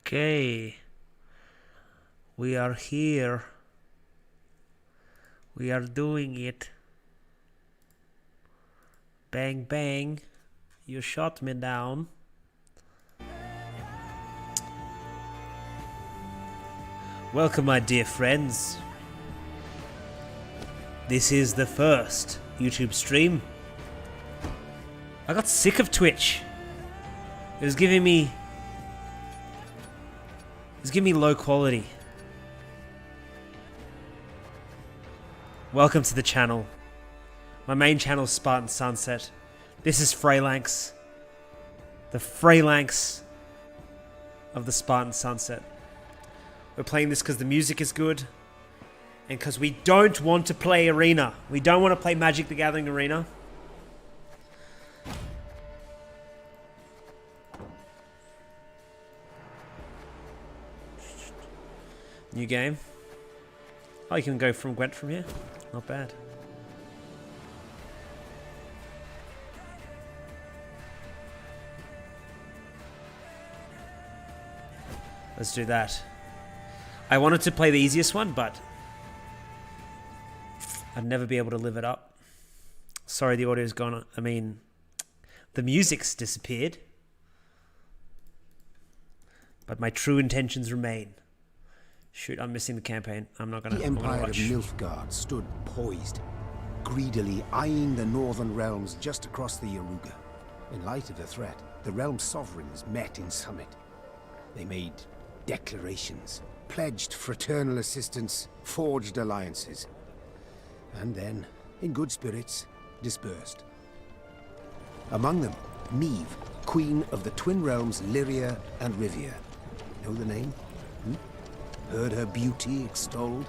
Okay. We are here. We are doing it. Bang bang. You shot me down. Welcome, my dear friends. This is the first YouTube stream. I got sick of Twitch. It was giving me low quality. Welcome to the channel. My main channel is Spartan Sunset. This is Phalanx. The Phalanx of the Spartan Sunset. We're playing this because the music is good. And because we don't want to play Arena. We don't want to play Magic the Gathering Arena. New game. Oh, you can go from Gwent from here. Not bad. Let's do that. I wanted to play the easiest one, but I'd never be able to live it up. Sorry, the audio's gone. I mean, the music's disappeared. But my true intentions remain. Shoot, I'm missing the campaign. I'm not gonna. The Empire of Nilfgaard stood poised, greedily eyeing the northern realms just across the Yaruga. In light of the threat, the realm's sovereigns met in summit. They made declarations, pledged fraternal assistance, forged alliances, and then, in good spirits, dispersed. Among them, Meve, queen of the twin realms Lyria and Rivia. Know the name? Heard her beauty extolled?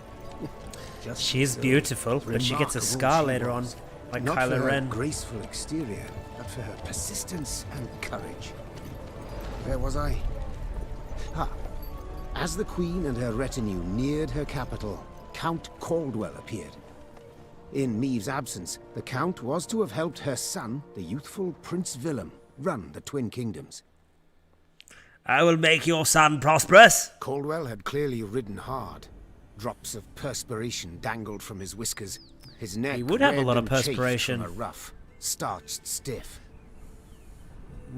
She's beautiful, but she gets a scar later on, like Not Kylo for Ren. her graceful exterior, but for her persistence and courage. Where was I? As the queen and her retinue neared her capital, Count Caldwell appeared. In Meve's absence, the Count was to have helped her son, the youthful Prince Willem, run the Twin Kingdoms. I will make your son prosperous. Caldwell had clearly ridden hard. Drops of perspiration dangled from his whiskers. His neck He would have a lot of red and chafed perspiration. from a rough, starched stiff.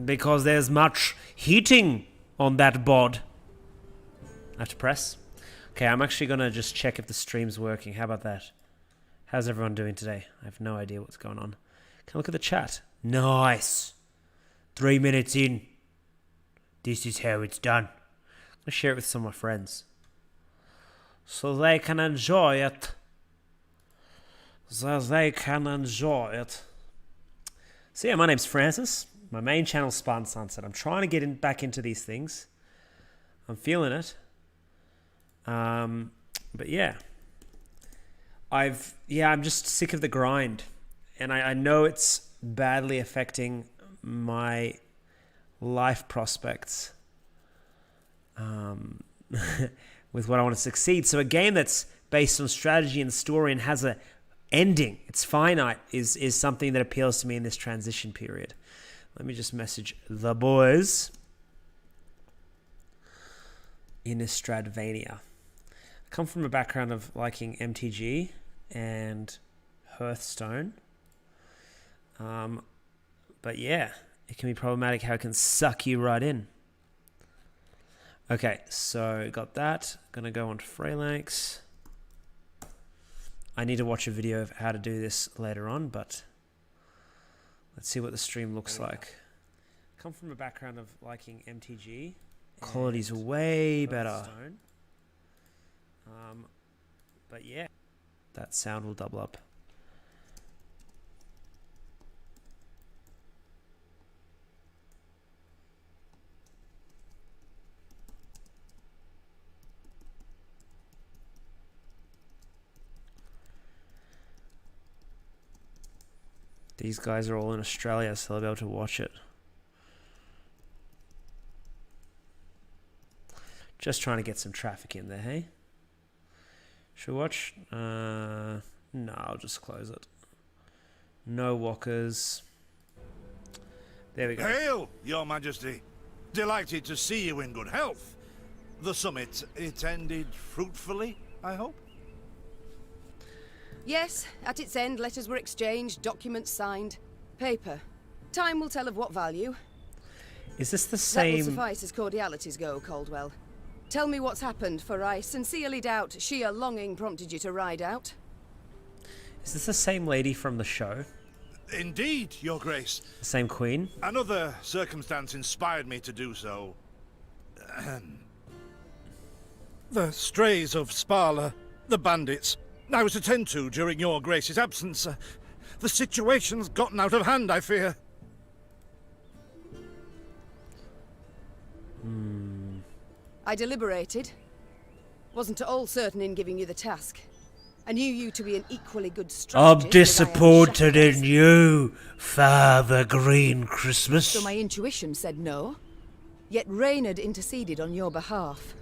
Because there's much heating on that bod. I have to press. Okay, I'm actually going to just check if the stream's working. How about that? How's everyone doing today? I have no idea what's going on. Can I look at the chat? Nice. 3 minutes in. This is how it's done. I'm going to share it with some of my friends, so they can enjoy it. So yeah, my name's Francis. My main channel's Spartan Sunset. I'm trying to get back into these things. I'm feeling it. But yeah. I'm just sick of the grind. And I know it's badly affecting my life prospects. With what I want to succeed. So a game that's based on strategy and story and has a ending, it's finite, is something that appeals to me in this transition period. Let me just message the boys in Stradvania. I come from a background of liking MTG and Hearthstone. But yeah, it can be problematic how it can suck you right in. Okay, so got that. Gonna go on to Phalanx. I need to watch a video of how to do this later on, but let's see what the stream looks like. Come from a background of liking MTG. Quality's way better. But yeah, that sound will double up. These guys are all in Australia, so they'll be able to watch it. Just trying to get some traffic in there, hey? Should we watch? No, I'll just close it. No walkers. There we go. Hail, Your Majesty. Delighted to see you in good health. The summit, it ended fruitfully, I hope? Yes, at its end, letters were exchanged, documents signed. Paper. Time will tell of what value. Is this the That will same? suffice as cordialities go, Caldwell. Tell me what's happened, for I sincerely doubt sheer longing prompted you to ride out. Is this the same lady from the show? Indeed, Your Grace. The same queen? Another circumstance inspired me to do so. The strays of Sparla, the bandits, I was to tend to during Your Grace's absence. The situation's gotten out of hand, I fear. I deliberated. Wasn't at all certain in giving you the task. I knew you to be an equally good strategist. I'm disappointed in you, Father Green Christmas. So my intuition said no. Yet Reynard interceded on your behalf.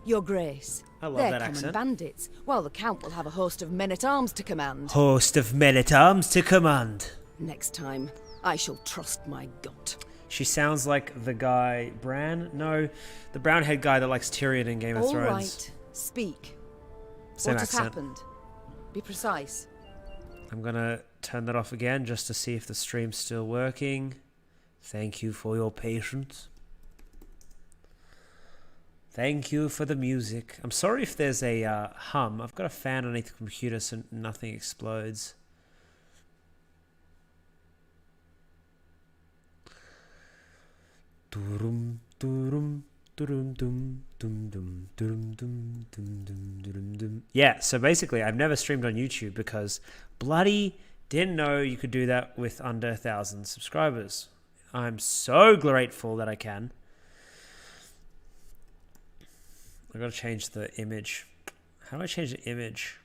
Your Grace. I love They're that common accent. bandits, while the Count will have a host of men-at-arms to command. Host of men-at-arms to command. Next time, I shall trust my gut. She sounds like the guy, Bran? No, the brown-haired guy that likes Tyrion in Game of All Thrones. right, speak. Same What has accent. happened? Be precise. I'm gonna turn that off again just to see if the stream's still working. Thank you for your patience. Thank you for the music. I'm sorry if there's a hum. I've got a fan underneath the computer so nothing explodes. Dum dum dum dum dum dum dum dum dum dum dum. Yeah, so basically I've never streamed on YouTube because bloody didn't know you could do that with under 1,000 subscribers. I'm so grateful that I can. I gotta change the image. How do I change the image?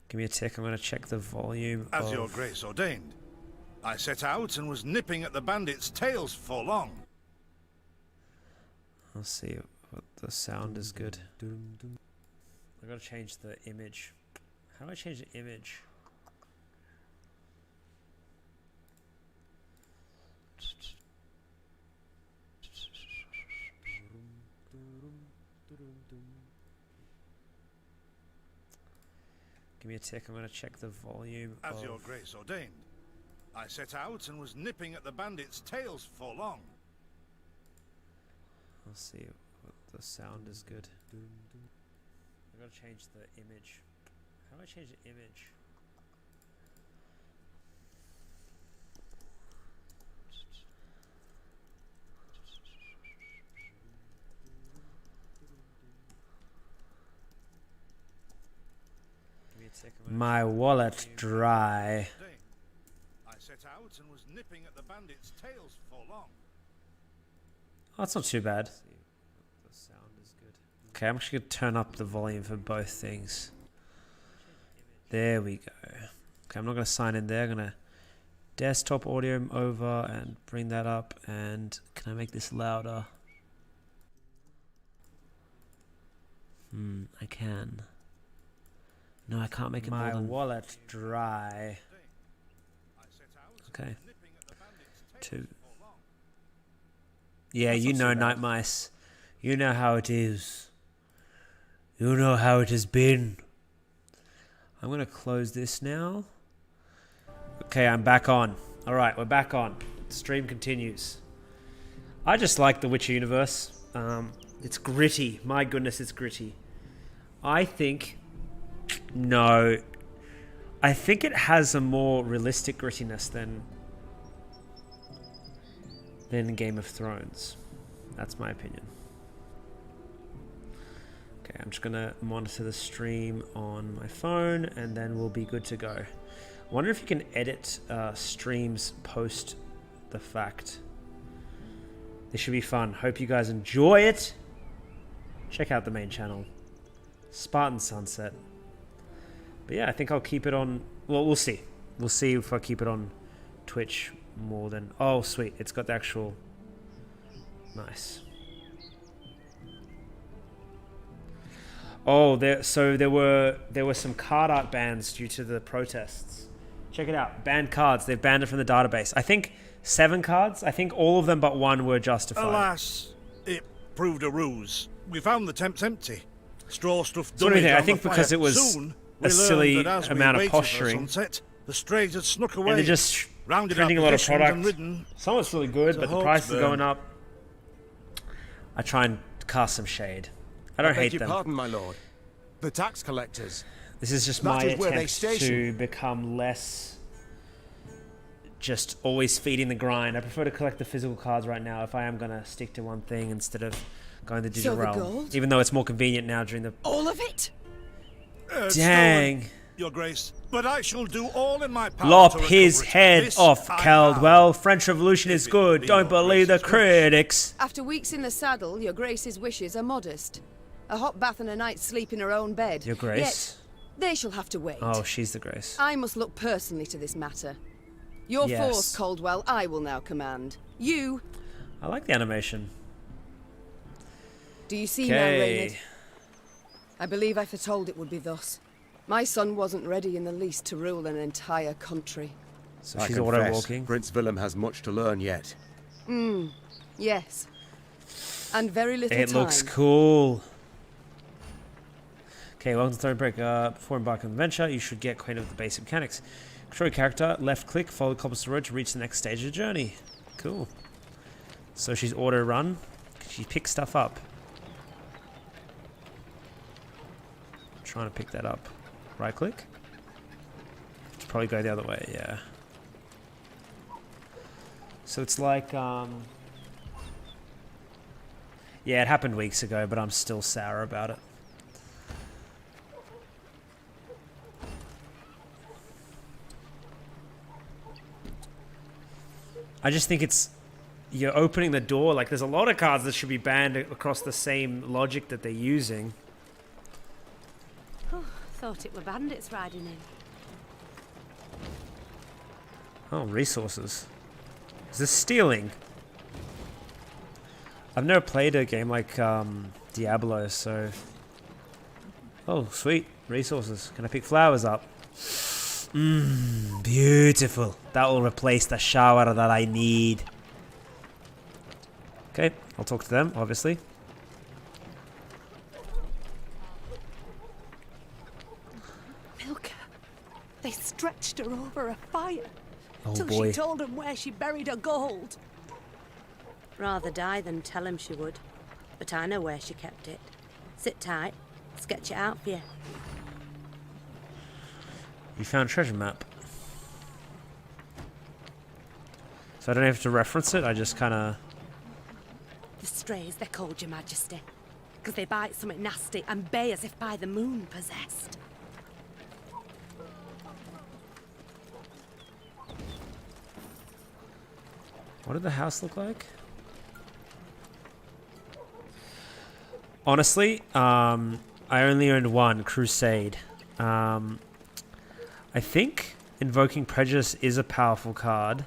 Give me a tick, I'm gonna check the volume. As Your Grace ordained. I set out and was nipping at the bandits' tails for long. I'll see what the sound is good. I gotta change the image. How do I change the image? Give me a tick, I'm gonna check the volume. As Your Grace ordained. I set out and was nipping at the bandits' tails for long. I'll see what the sound is good. I gotta change the image. How do I change the image? Give me a tick, I'm gonna My check the wallet volume. dry. I set out and was nipping at the bandits' tails for long. Oh, that's not too bad. The sound is good. Okay, I'm actually gonna turn up the volume for both things. There we go. Okay, I'm not gonna sign in there. I'm gonna desktop audio over and bring that up. And can I make this louder? I can. No, I can't make it My more than wallet dry. okay. 2. Yeah, you know, Night Mice. You know how it is. You know how it has been. I'm going to close this now. Okay, I'm back on. Alright, we're back on. Stream continues. I just like the Witcher universe. It's gritty. My goodness, it's gritty. I think... No. I think it has a more realistic grittiness than Game of Thrones. That's my opinion. Okay, I'm just gonna monitor the stream on my phone and then we'll be good to go. I wonder if you can edit streams post the fact. This should be fun. Hope you guys enjoy it. Check out the main channel. Spartan Sunset. But yeah, I think I'll keep it on... Well, we'll see. We'll see if I keep it on Twitch more than... Oh, sweet. It's got the actual... Nice. Oh, there were some card art bans due to the protests. Check it out. Banned cards. They've banned it from the database. I think 7 cards. I think all of them but 1 were justified. Alas, it proved a ruse. We found the temps empty. Straw stuffed So what do you dummies think? I on think the because fire. it was Soon, a silly learned that as we amount of waited for posturing, sunset, the strays had snuck away. and they're just rounded printing up a lot of positions product. and ridden. Some of it's really good, to but the price is Hawksburn. going up. I try and cast some shade. I don't hate beg them. your pardon, my lord. The tax collectors. This is just That my is where they attempt station. to become less just always feeding the grind. I prefer to collect the physical cards right now if I am going to stick to one thing instead of going the digital So the realm. gold? Even though it's more convenient now during the... All of it? Dang. Stolen, Your Grace, but I shall do all in my power Lop to his recover it. head This off, I Caldwell. vow. French Revolution is If it good. be Don't your believe the Grace's wish. critics. After weeks in the saddle, your Grace's wishes are modest. A hot bath and a night's sleep in her own bed. Your Grace? Yet, they shall have to wait. Oh, she's the Grace. I must look personally to this matter. Your Yes. force, Caldwell, I will now command. You, I like the animation. do you see now, Okay. Reynard? I believe I foretold it would be thus. My son wasn't ready in the least to rule an entire country. So I she's confess, auto-walking. Prince Willem has much to learn yet. Yes. And very little It time. looks cool. Okay, welcome to Thronebreaker. Before embarking on the venture, you should get acquainted with the basic mechanics. Control your character, left click, follow the cobblestone road to reach the next stage of the journey. Cool. So she's auto-run. She picks stuff up. Trying to pick that up. Right click. Should probably go the other way, yeah. So it's like, yeah, it happened weeks ago, but I'm still sour about it. I just think it's, you're opening the door, like there's a lot of cards that should be banned across the same logic that they're using. Thought it were bandits riding in. Oh, resources. Is this stealing? I've never played a game like Diablo, so... Oh, sweet. Resources. Can I pick flowers up? Mmm, beautiful. That will replace the shower that I need. Okay, I'll talk to them, obviously. Milka. They stretched her over a fire Oh till boy. she told them where she buried her gold. Rather die than tell him she would. But I know where she kept it. Sit tight. Sketch it out for you. You found a treasure map. So I don't have to reference it, I just kind of... The strays, they're called, Your Majesty. Because they bite something nasty and bay as if by the moon possessed. What did the house look like? Honestly, I only owned one, Crusade. I think Invoking Prejudice is a powerful card,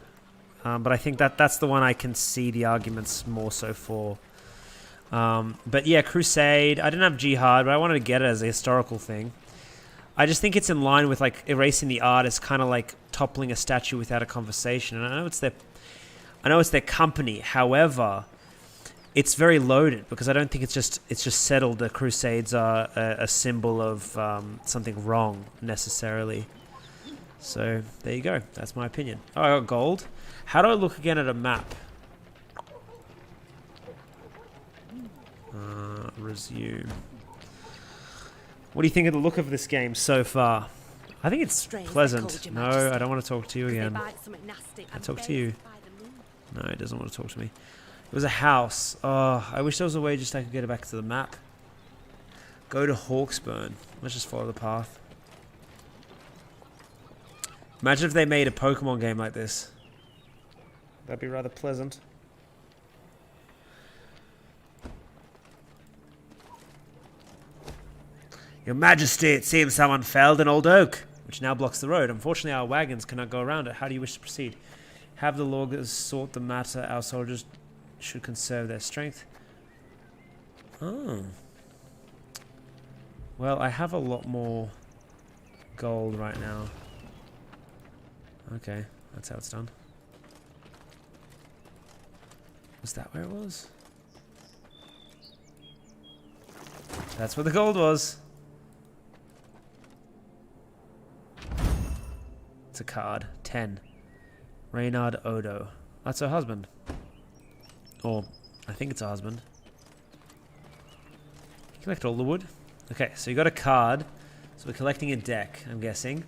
but I think that's the one I can see the arguments more so for. But yeah, Crusade, I didn't have Jihad, but I wanted to get it as a historical thing. I just think it's in line with like erasing the art. It's kind of like toppling a statue without a conversation. And I know it's their company. However, it's very loaded because I don't think it's just settled that Crusades are a symbol of something wrong necessarily. So there you go. That's my opinion. Oh, I got gold. How do I look again at a map? Resume. What do you think of the look of this game so far? I think it's Strays, they're pleasant. called, Your No, Majesty. I don't want to talk to you 'Cause they again. bite something nasty and talk bay to you. as if by the moon. No, it doesn't want to talk to me. It was a house. Oh, I wish there was a way just I could get it back to the map. Go to Hawksburn. Let's just follow the path. Imagine if they made a Pokemon game like this. That'd be rather pleasant. Your Majesty, it seems someone felled an old oak, which now blocks the road. Unfortunately, our wagons cannot go around it. How do you wish to proceed? Have the loggers sort the matter. Our soldiers should conserve their strength. Oh. Well, I have a lot more gold right now. Okay, that's how it's done. Was that where it was? That's where the gold was. It's a card. 10. Reynard Odo. That's her husband. Or, I think it's her husband. Collect all the wood. Okay, so you got a card. So we're collecting a deck, I'm guessing.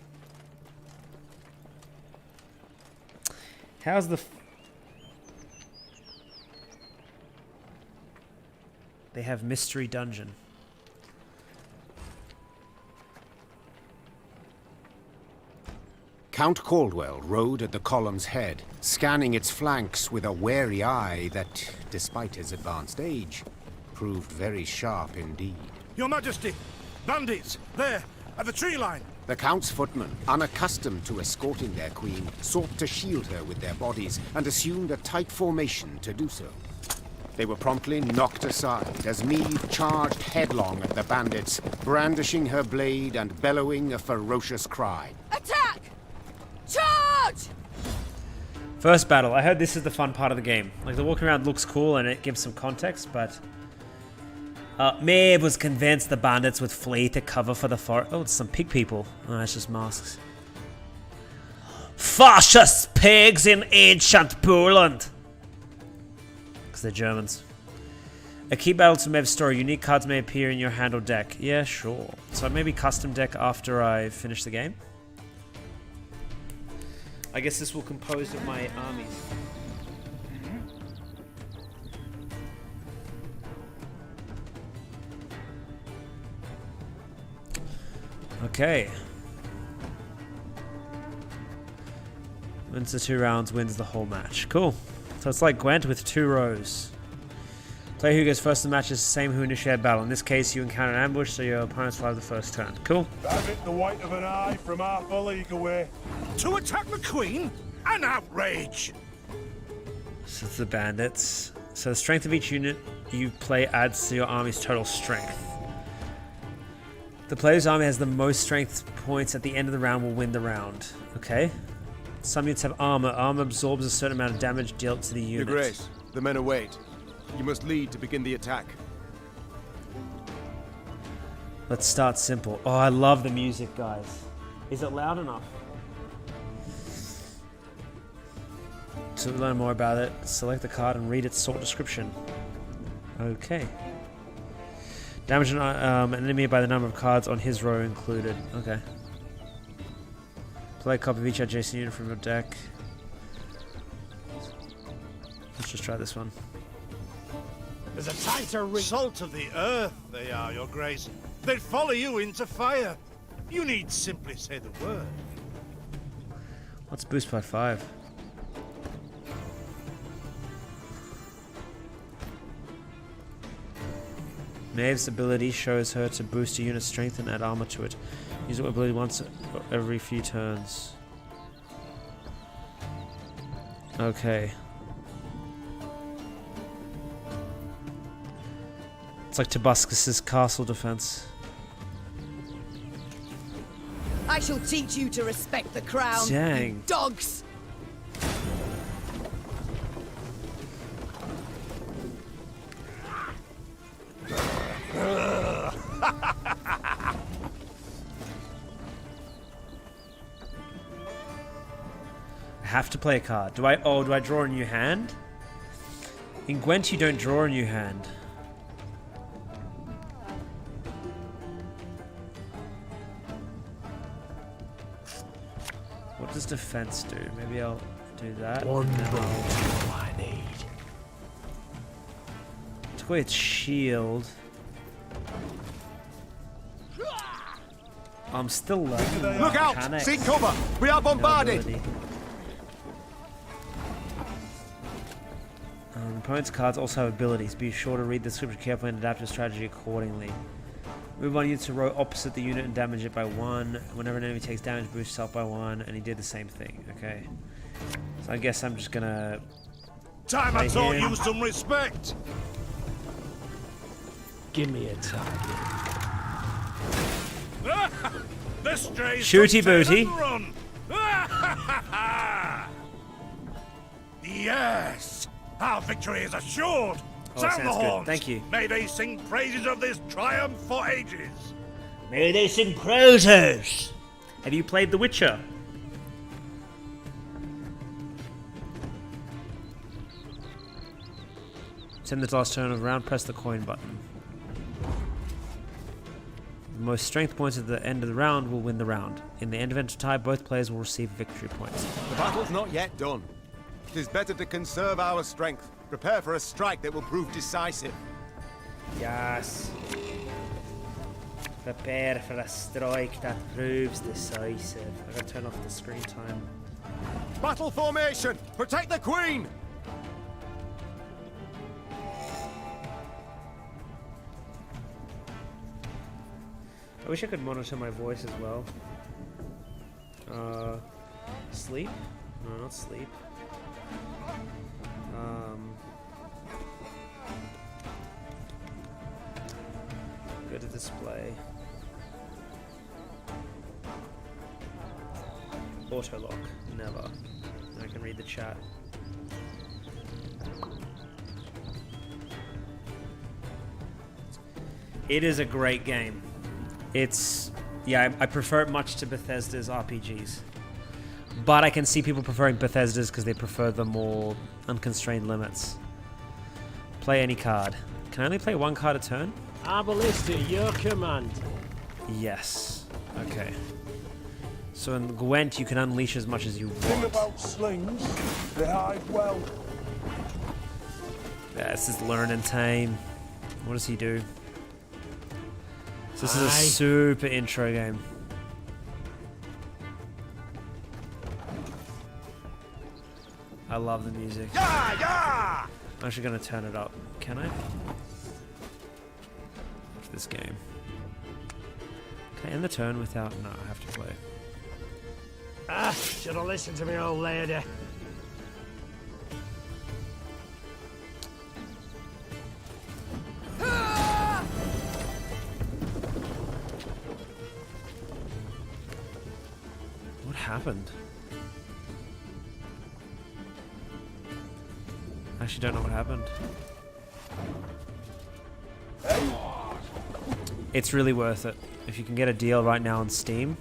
How's the... They have Mystery Dungeon. Count Caldwell rode at the column's head, scanning its flanks with a wary eye that, despite his advanced age, proved very sharp indeed. Your Majesty! Bandits! There! At the tree line! The Count's footmen, unaccustomed to escorting their queen, sought to shield her with their bodies and assumed a tight formation to do so. They were promptly knocked aside as Meave charged headlong at the bandits, brandishing her blade and bellowing a ferocious cry. Attack! Charge! First battle. I heard this is the fun part of the game. Like, the walking around looks cool and it gives some context, but... Maeve was convinced the bandits would flee to cover for the forest. Oh, it's some pig people. Oh, it's just masks. Fascist pigs in ancient Poland! Because they're Germans. A key battle to Maeve's story. Unique cards may appear in your hand or deck. Yeah, sure. So maybe custom deck after I finish the game. I guess this will compose of my armies. Okay. Wins the 2 rounds, wins the whole match. Cool. So it's like Gwent with 2 rows. Player who goes first in the match is the same who initiated battle. In this case, you encounter an ambush, so your opponents will have the first turn. Cool. Have it the white of an eye from half a league away. To attack the Queen? An outrage! So it's the bandits. So the strength of each unit you play adds to your army's total strength. The player's army has the most strength points at the end of the round will win the round. Okay. Some units have armor. Armor absorbs a certain amount of damage dealt to the unit. Your Grace, the men await. You must lead to begin the attack. Let's start simple. Oh, I love the music, guys. Is it loud enough? To learn more about it, select the card and read its short description. Okay. Damage an enemy by the number of cards on his row included. Okay. Play a copy of each adjacent unit from your deck. Let's just try this one. There's a tighter ring. Salt of the earth, they are, Your Grace. They'd follow you into fire. You need simply say the word. What's boost by 5? Maeve's ability shows her to boost a unit's strength and add armor to it. Use your ability once every few turns. Okay. It's like Tobuscus's castle defense. I shall teach you to respect the crown, Dang. you dogs! I have to play a card. Do I draw a new hand? In Gwent, you don't draw a new hand. What does defense do? Maybe I'll do that. I need. Took away its shield. I'm still learning. Look out! mechanics Seek cover! We are and bombarded! ability. Opponent's cards also have abilities. Be sure to read the description carefully and adapt your strategy accordingly. Move one unit to row opposite the unit and damage it by 1. Whenever an enemy takes damage, boost yourself by 1. And he did the same thing. Okay. So I guess I'm just gonna... Time I taught you some respect! Give me a target. The strays Shooty took tail booty. and run. Yes, our victory is assured. Oh, Sound the sounds good. horns. Thank you. May they sing praises of this triumph for ages. May they sing praises. Have you played The Witcher? It's in the last turn of the round. Press the coin button. The most strength points at the end of the round will win the round. In the end event of tie, both players will receive victory points. The battle's not yet done. It is better to conserve our strength. Prepare for a strike that will prove decisive. Yes. Prepare for a strike that proves decisive. I gotta turn off the screen time. Battle formation! Protect the Queen! I wish I could monitor my voice as well. Sleep? No, not sleep. Go to display. Auto lock. Never. I can read the chat. It is a great game. It's, yeah, I prefer it much to Bethesda's RPGs. But I can see people preferring Bethesda's because they prefer the more unconstrained limits. Play any card. Can I only play one card a turn? Arbalista, your command. Yes. Okay. So in Gwent, you can unleash as much as you Thing want. about slings, they hide well. Yeah, this is learn and tame. What does he do? So this is a super intro game. I love the music. Yeah, yeah! I'm actually gonna turn it up. Can I? This game. Can I end the turn without? No, I have to play. Ah, should have listened to me, old lady. What happened? I actually don't know what happened. It's really worth it. If you can get a deal right now on Steam.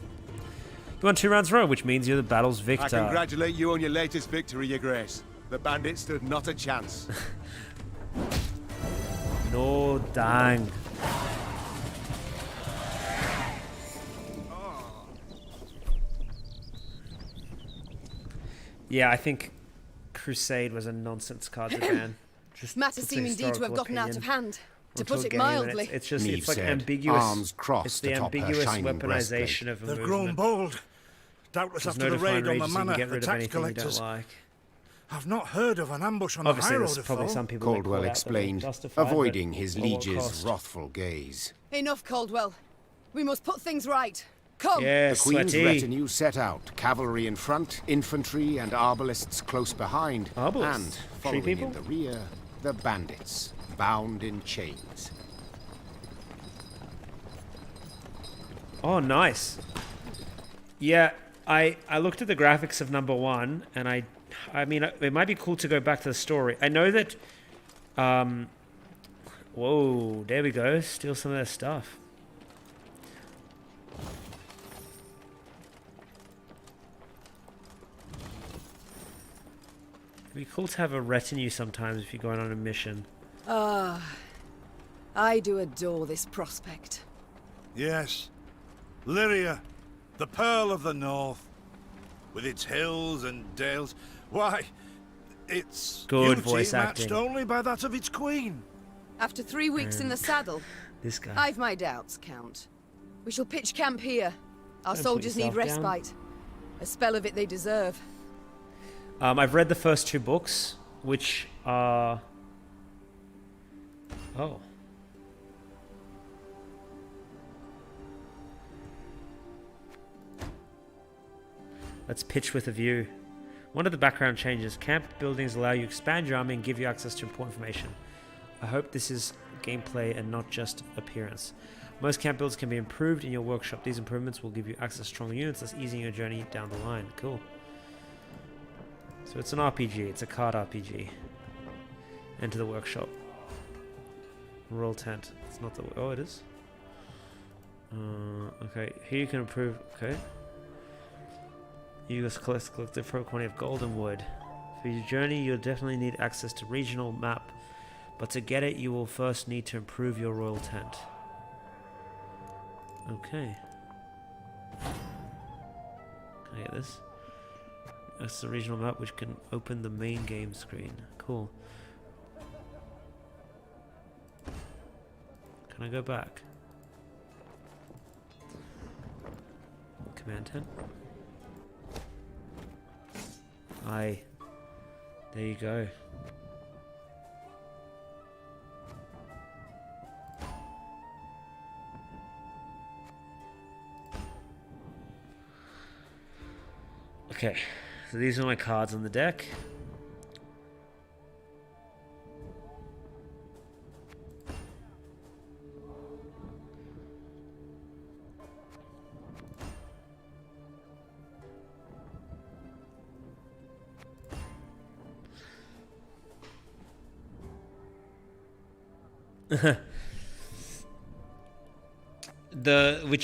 You won 2 rounds in a row, which means you're the battle's I victor. congratulate you on your latest victory, Your Grace. The bandits stood not a chance. No dang. Yeah, I think Crusade was a nonsense card to ban. Just Matters puts a seem indeed to have historical gotten out opinion of hand, to onto a put it game, and mildly. It's just Neve it's like said, ambiguous. arms crossed It's the atop her ambiguous shining weaponization of a They've movement. grown bold. Doubtless There's after no the raid defined on the range, so you can manor, get the rid of tax anything you don't collectors. like. I've not heard of an ambush on Obviously, the high there's road probably before. some people that Caldwell call that explained, justified, but avoiding his at what liege's cost? wrathful gaze. Enough, Caldwell. We must put things right. Come! Yes, The Queen's sweaty. retinue set out, cavalry in front, infantry and arbalists close behind, Arbalists? and Tree following people? in the rear, the bandits, bound in chains. Oh, nice. Yeah, I looked at the graphics of number 1, and I mean, it might be cool to go back to the story. I know that, whoa, there we go. Steal some of their stuff. It'd be cool to have a retinue sometimes if you're going on a mission. I do adore this prospect. Yes. Lyria, the Pearl of the North. With its hills and dales. Why, its Good beauty voice matched acting. only by that of its queen. After 3 weeks in the saddle, This guy. I've my doubts, Count. We shall pitch camp here. Our Don't put soldiers need yourself down. respite. A spell of it they deserve. I've read the first 2 books, which are... Oh. Let's pitch with a view. One of the background changes. Camp buildings allow you to expand your army and give you access to important information. I hope this is gameplay and not just appearance. Most camp builds can be improved in your workshop. These improvements will give you access to stronger units, thus easing your journey down the line. Cool. So it's an RPG. It's a card RPG. Enter the workshop. Royal tent. It's not the... Oh, it is. Okay. Here you can improve... Okay. You just collect the quantity of gold and wood. For your journey, you'll definitely need access to regional map. But to get it, you will first need to improve your royal tent. Okay. Can I get this? That's the regional map which can open the main game screen. Cool. Can I go back? Command 10. Aye. There you go. Okay, so these are my cards on the deck.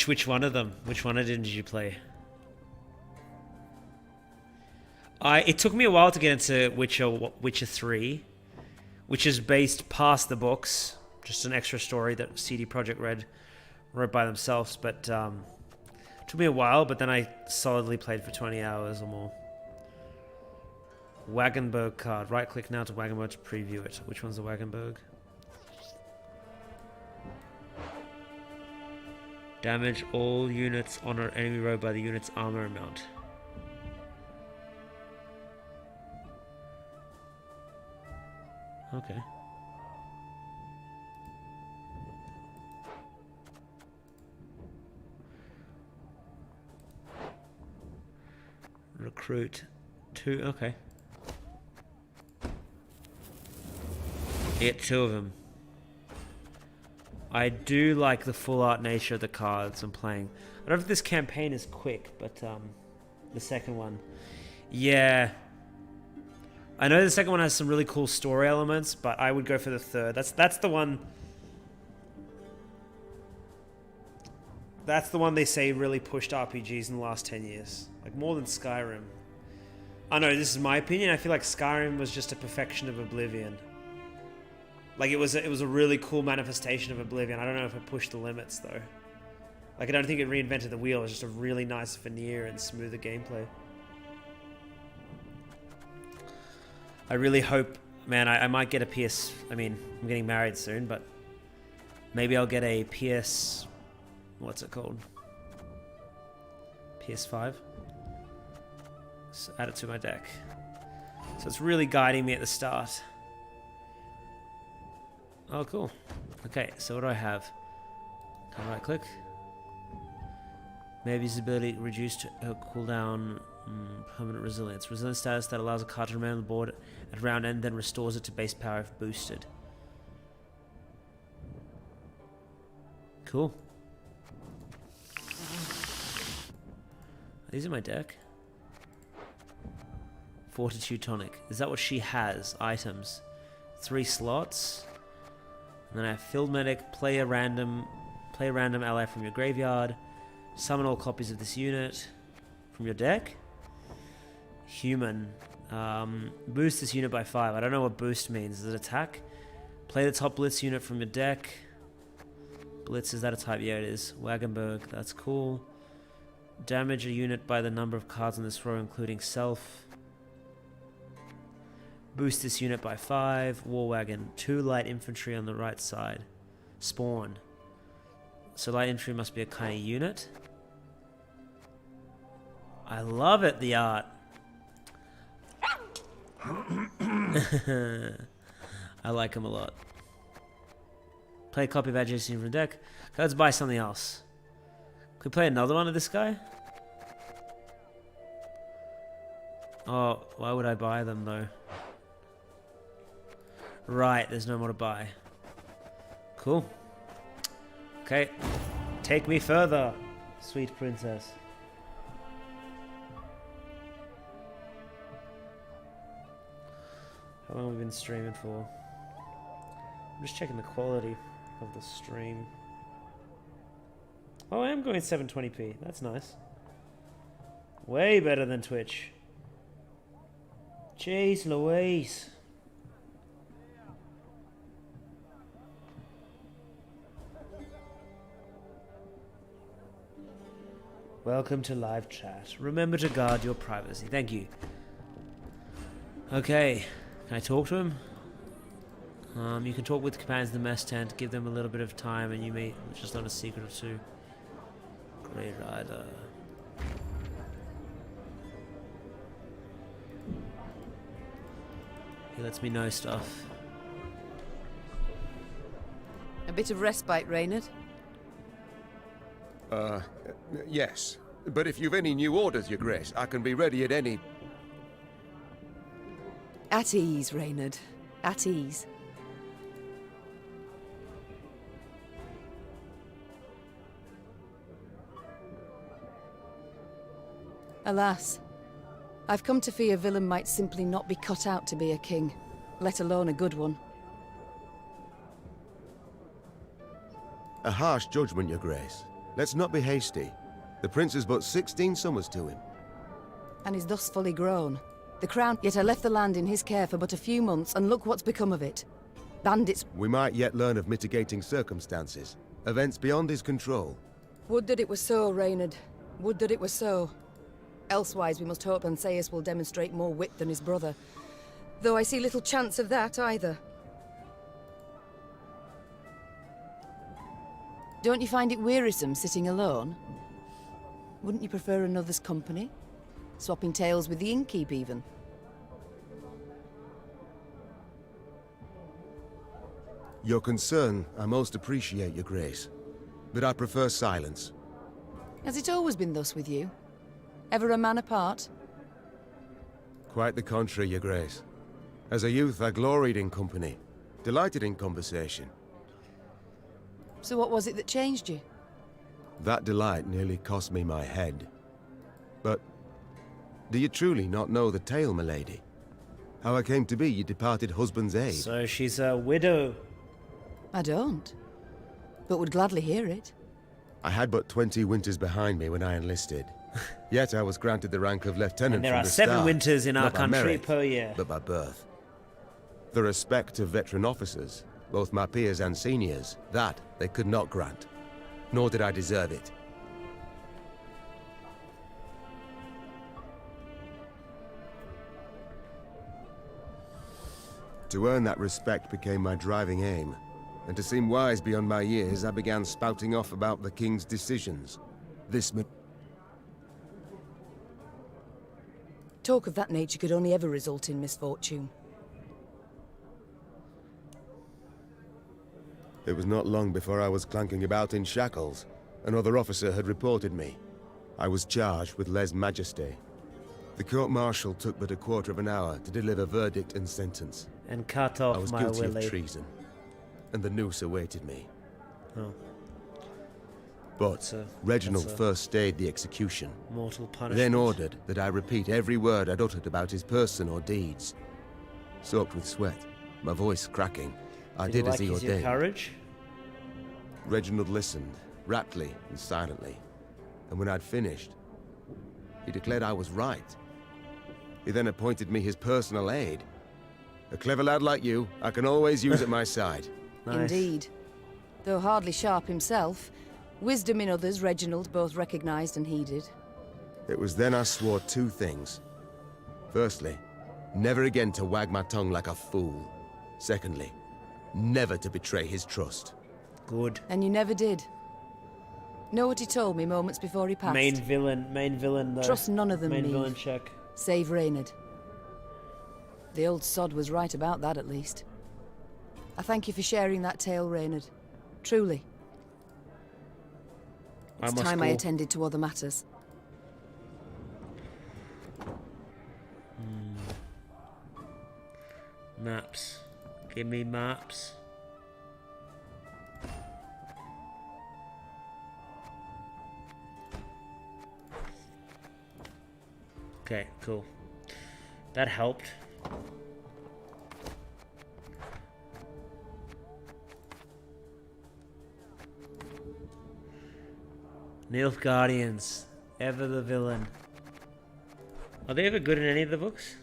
Which one of them? Which one of them did you play? It took me a while to get into Witcher 3, which is based past the books, just an extra story that CD Projekt Red wrote by themselves, but it took me a while, but then I solidly played for 20 hours or more. Wagenburg card. Right click now to Wagenburg to preview it. Which one's the Wagenburg? Damage all units on an enemy row by the unit's armor amount. Okay. Recruit 2. Okay. Get 2 of them. I do like the full art nature of the cards I'm playing. I don't know if this campaign is quick, but the second one. Yeah. I know the second one has some really cool story elements, but I would go for the third. That's the one. That's the one they say really pushed RPGs in the last 10 years. Like more than Skyrim. I know this is my opinion. I feel like Skyrim was just a perfection of Oblivion. Like it was a really cool manifestation of Oblivion. I don't know if it pushed the limits though. Like I don't think it reinvented the wheel. It was just a really nice veneer and smoother gameplay. I really hope, man, I might get a PS... I mean, I'm getting married soon, but maybe I'll get a PS... What's it called? PS5? So add it to my deck. So it's really guiding me at the start. Oh, cool. Okay, so what do I have? Can I right click? Maybe his ability reduced her cooldown... permanent resilience. Resilience status that allows a card to remain on the board at round end, then restores it to base power if boosted. Cool. These are my deck. Fortitude tonic. Is that what she has? Items. 3 slots. And then I have Field Medic, play a random ally from your graveyard. Summon all copies of this unit from your deck. Human. Boost this unit by 5. I don't know what boost means. Is it attack? Play the top Blitz unit from your deck. Blitz, is that a type? Yeah, it is. Wagenburg, that's cool. Damage a unit by the number of cards in this row, including self. Boost this unit by 5. War Wagon. 2 light infantry on the right side. Spawn. So light infantry must be a kind of unit. I love it, the art. I like him a lot. Play a copy of adjacent from the deck. Okay, let's buy something else. Can we play another one of this guy? Oh, why would I buy them though? Right, there's no more to buy. Cool. Okay. Take me further, sweet princess. How long have we been streaming for? I'm just checking the quality of the stream. Oh, I am going 720p. That's nice. Way better than Twitch. Jeez Louise. Welcome to live chat. Remember to guard your privacy. Thank you. Okay. Can I talk to him? You can talk with the companions in the mess tent, give them a little bit of time, and you may just learn a secret or two. Great Rider. He lets me know stuff. A bit of respite, Reynard. Yes. But if you've any new orders, Your Grace, I can be ready at any... At ease, Reynard. At ease. Alas, I've come to fear Willem might simply not be cut out to be a king, let alone a good one. A harsh judgment, Your Grace. Let's not be hasty. The prince is but 16 summers to him. And is thus fully grown. The crown, yet I left the land in his care for but a few months, and look what's become of it. Bandits. We might yet learn of mitigating circumstances. Events beyond his control. Would that it were so, Reynard. Would that it were so. Elsewise, we must hope Ancaeus will demonstrate more wit than his brother. Though I see little chance of that, either. Don't you find it wearisome sitting alone? Wouldn't you prefer another's company? Swapping tales with the innkeep, even? Your concern, I most appreciate, Your Grace. But I prefer silence. Has it always been thus with you? Ever a man apart? Quite the contrary, Your Grace. As a youth, I gloried in company, delighted in conversation. So what was it that changed you? That delight nearly cost me my head. But do you truly not know the tale, milady? How I came to be your departed husband's aide? So she's a widow. I don't, but would gladly hear it. I had but 20 winters behind me when I enlisted. Yet I was granted the rank of lieutenant And there from are the 7 start, winters in our not by country merit, per year. but by birth. The respect of veteran officers, both my peers and seniors, that they could not grant. Nor did I deserve it. To earn that respect became my driving aim. And to seem wise beyond my years, I began spouting off about the king's decisions. Talk of that nature could only ever result in misfortune. It was not long before I was clanking about in shackles. Another officer had reported me. I was charged with lèse-majesté. The court-martial took but a quarter of an hour to deliver verdict and sentence. And cut I off was my guilty willy. of treason, and the noose awaited me. Oh. But Reginald that's a first stayed the execution, Mortal punishment. then ordered that I repeat every word I'd uttered about his person or deeds. Soaked with sweat, my voice cracking, I did as he his ordained. courage? Reginald listened, raptly and silently, and when I'd finished, he declared I was right. He then appointed me his personal aide. A clever lad like you, I can always use at my side. Nice. Indeed. Though hardly sharp himself, wisdom in others Reginald both recognized and heeded. It was then I swore 2 things. Firstly, never again to wag my tongue like a fool. Secondly, never to betray his trust. Good. And you never did. Know what he told me moments before he passed? Main villain though. Trust none of them, Main Meve. villain check. Save Reynard. The old sod was right about that, at least. I thank you for sharing that tale, Reynard. Truly. It's time I attended to other matters. Maps. Give me maps. Okay, cool. That helped. Nilfgaardians, ever the villain. Are they ever good in any of the books?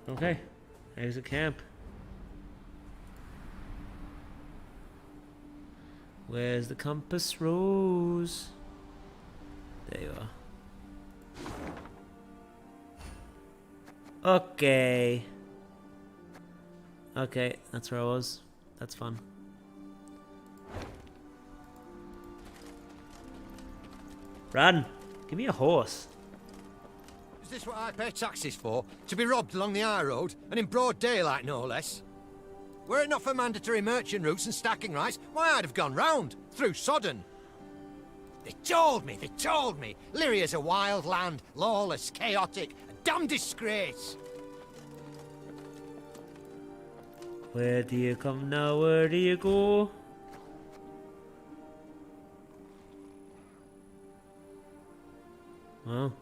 Okay, there's a camp. Where's the compass rose? There you are. Okay. Okay, that's where I was. That's fun. Run! Give me a horse. Is this what I pay taxes for? To be robbed along the high road, and in broad daylight, no less? Were it not for mandatory merchant routes and stacking rights, why, I'd have gone round, through Sodden. They told me, Lyria's a wild land, lawless, chaotic, a damn disgrace. Where do you come now? Where do you go? Well,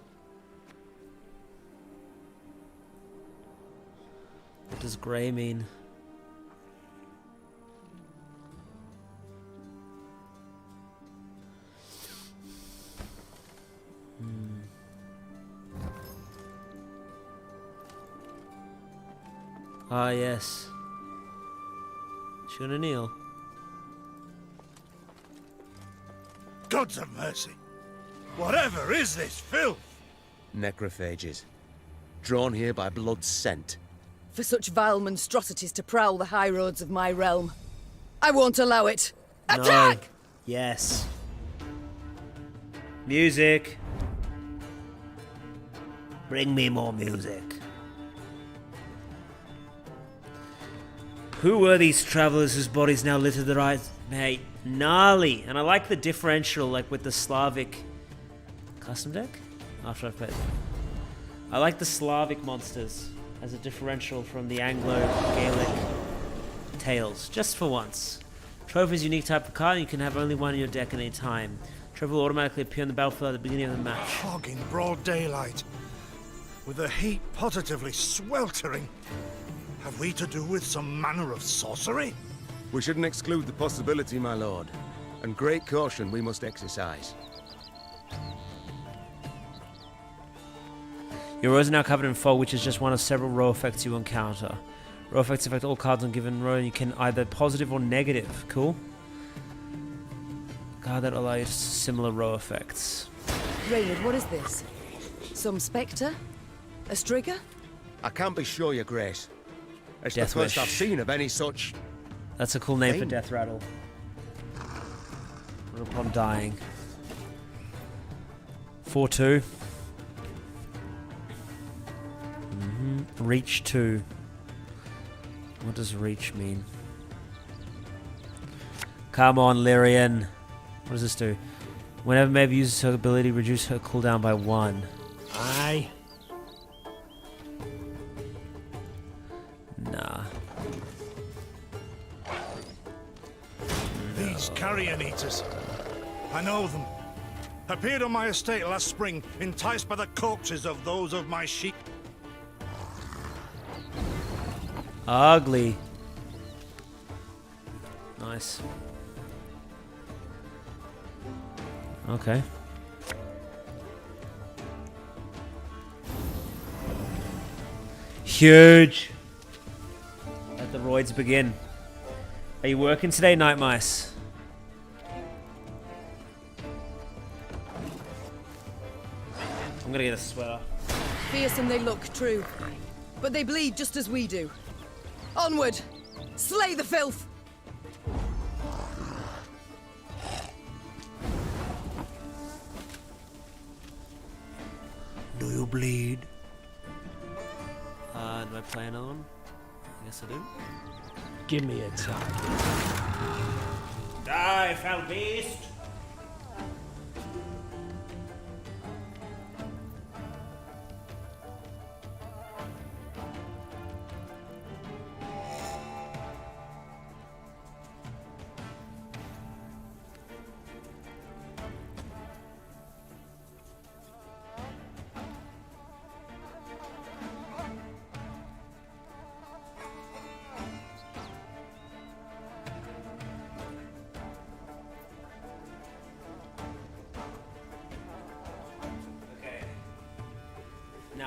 what does grey mean? Ah, yes. She gonna kneel? Gods of mercy! Whatever is this filth? Necrophages. Drawn here by blood scent. For such vile monstrosities to prowl the high roads of my realm. I won't allow it! Attack! No. Yes. Music. Bring me more music. Who were these travelers whose bodies now litter the right? Mate, gnarly. And I like the differential, like with the Slavic custom deck. After I've played, I like the Slavic monsters as a differential from the Anglo-Gaelic tales. Just for once. Trophy is a unique type of card, and you can have only one in your deck at any time. Trophy will automatically appear on the battlefield at the beginning of the match. Fog in broad daylight, with the heat positively sweltering. Have we to do with some manner of sorcery? We shouldn't exclude the possibility, my lord. And great caution we must exercise. Your rows are now covered in fog, which is just one of several row effects you encounter. Row effects affect all cards on a given row, and you can either positive or negative. Cool. Card that allows similar row effects. Reynard, what is this? Some spectre? A strigger? I can't be sure, your grace. It's Death the first Wish. I've seen of any such... That's a cool name for Thing. Death Rattle. Upon dying. 4-2. Reach 2. What does reach mean? Come on, Lyrian. What does this do? Whenever Maeve uses her ability, reduce her cooldown by 1. Aye. Nah. These carrion eaters. I know them. Appeared on my estate last spring, enticed by the corpses of those of my sheep. Ugly. Nice. Okay. Huge. Let the roids begin. Are you working today, Night Mice? I'm gonna get a sweater. Fearsome they look, true. But they bleed just as we do. Onward! Slay the filth! Do you bleed? Do I play another one? I guess I do. Give me a target. Die, foul beast!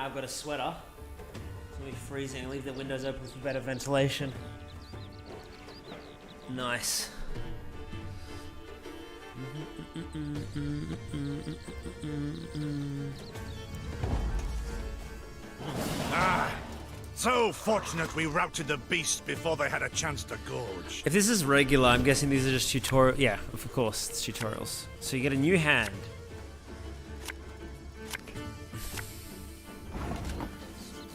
now I've got a sweater. It's gonna be freezing. I'll leave the windows open for better ventilation. Nice. So fortunate we routed the beasts before they had a chance to gorge. If this is regular, I'm guessing these are just tutorial. Yeah, of course, it's tutorials. So you get a new hand.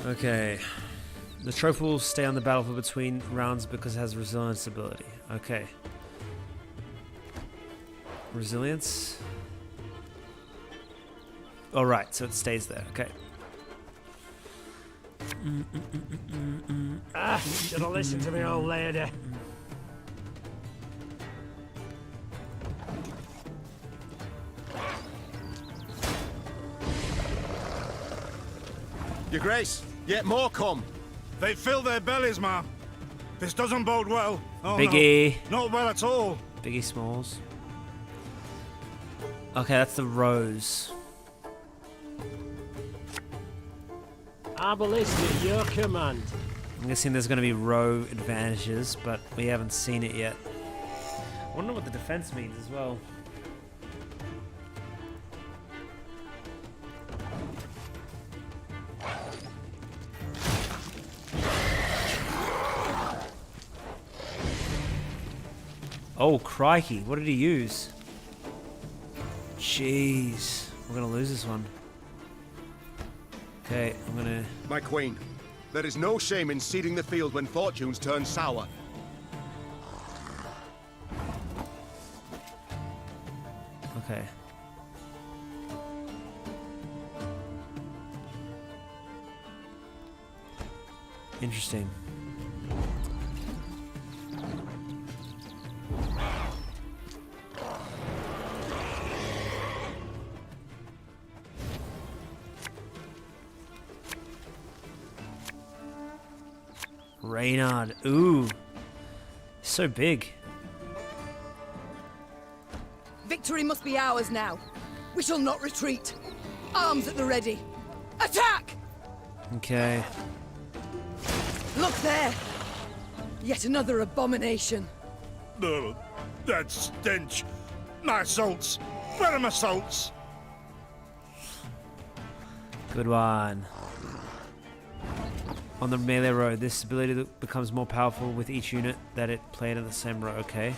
Okay. The trophy will stay on the battlefield between rounds because it has resilience ability. Okay. Resilience. Oh, right, so it stays there. Okay. Should have listened to me, old lady. Your Grace, yet more come. They fill their bellies, ma. This doesn't bode well. Oh, Biggie. no. Not well at all. Biggie Smalls. Okay, that's the rose. I will listen at your command. I'm guessing there's going to be row advantages, but we haven't seen it yet. I wonder what the defense means as well. Oh, crikey. What did he use? Jeez. We're going to lose this one. Okay, I'm going to... My queen, there is no shame in ceding the field when fortunes turn sour. Okay. Interesting. Reynard. Ooh. So big. Victory must be ours now. We shall not retreat. Arms at the ready. Attack! Okay. Look there! Yet another abomination. Ugh, that stench. My salts. Where are my salts? Good one. On the melee row, this ability becomes more powerful with each unit that it played in the same row. Okay.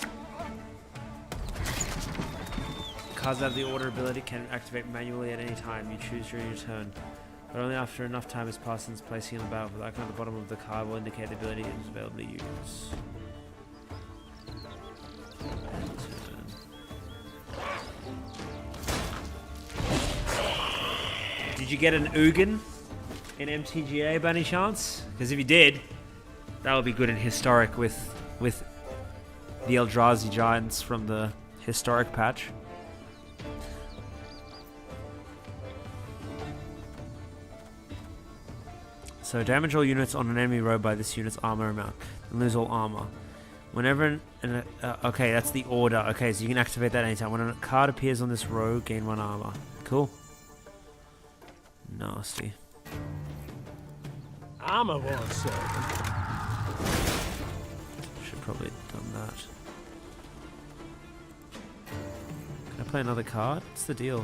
Cards out of the order ability can activate manually at any time you choose during your turn, but only after enough time has passed since placing on the battlefield. The icon at the bottom of the card will indicate the ability is available to use. Did you get an Ugin in MTGA by any chance? Because if you did, that would be good in historic with the Eldrazi giants from the historic patch. So damage all units on an enemy row by this unit's armor amount and lose all armor. Whenever okay, that's the order. Okay, so you can activate that anytime. When a card appears on this row, gain 1 armor. Cool. Nasty. Armor won't serve. Should probably have done that. Can I play another card? What's the deal?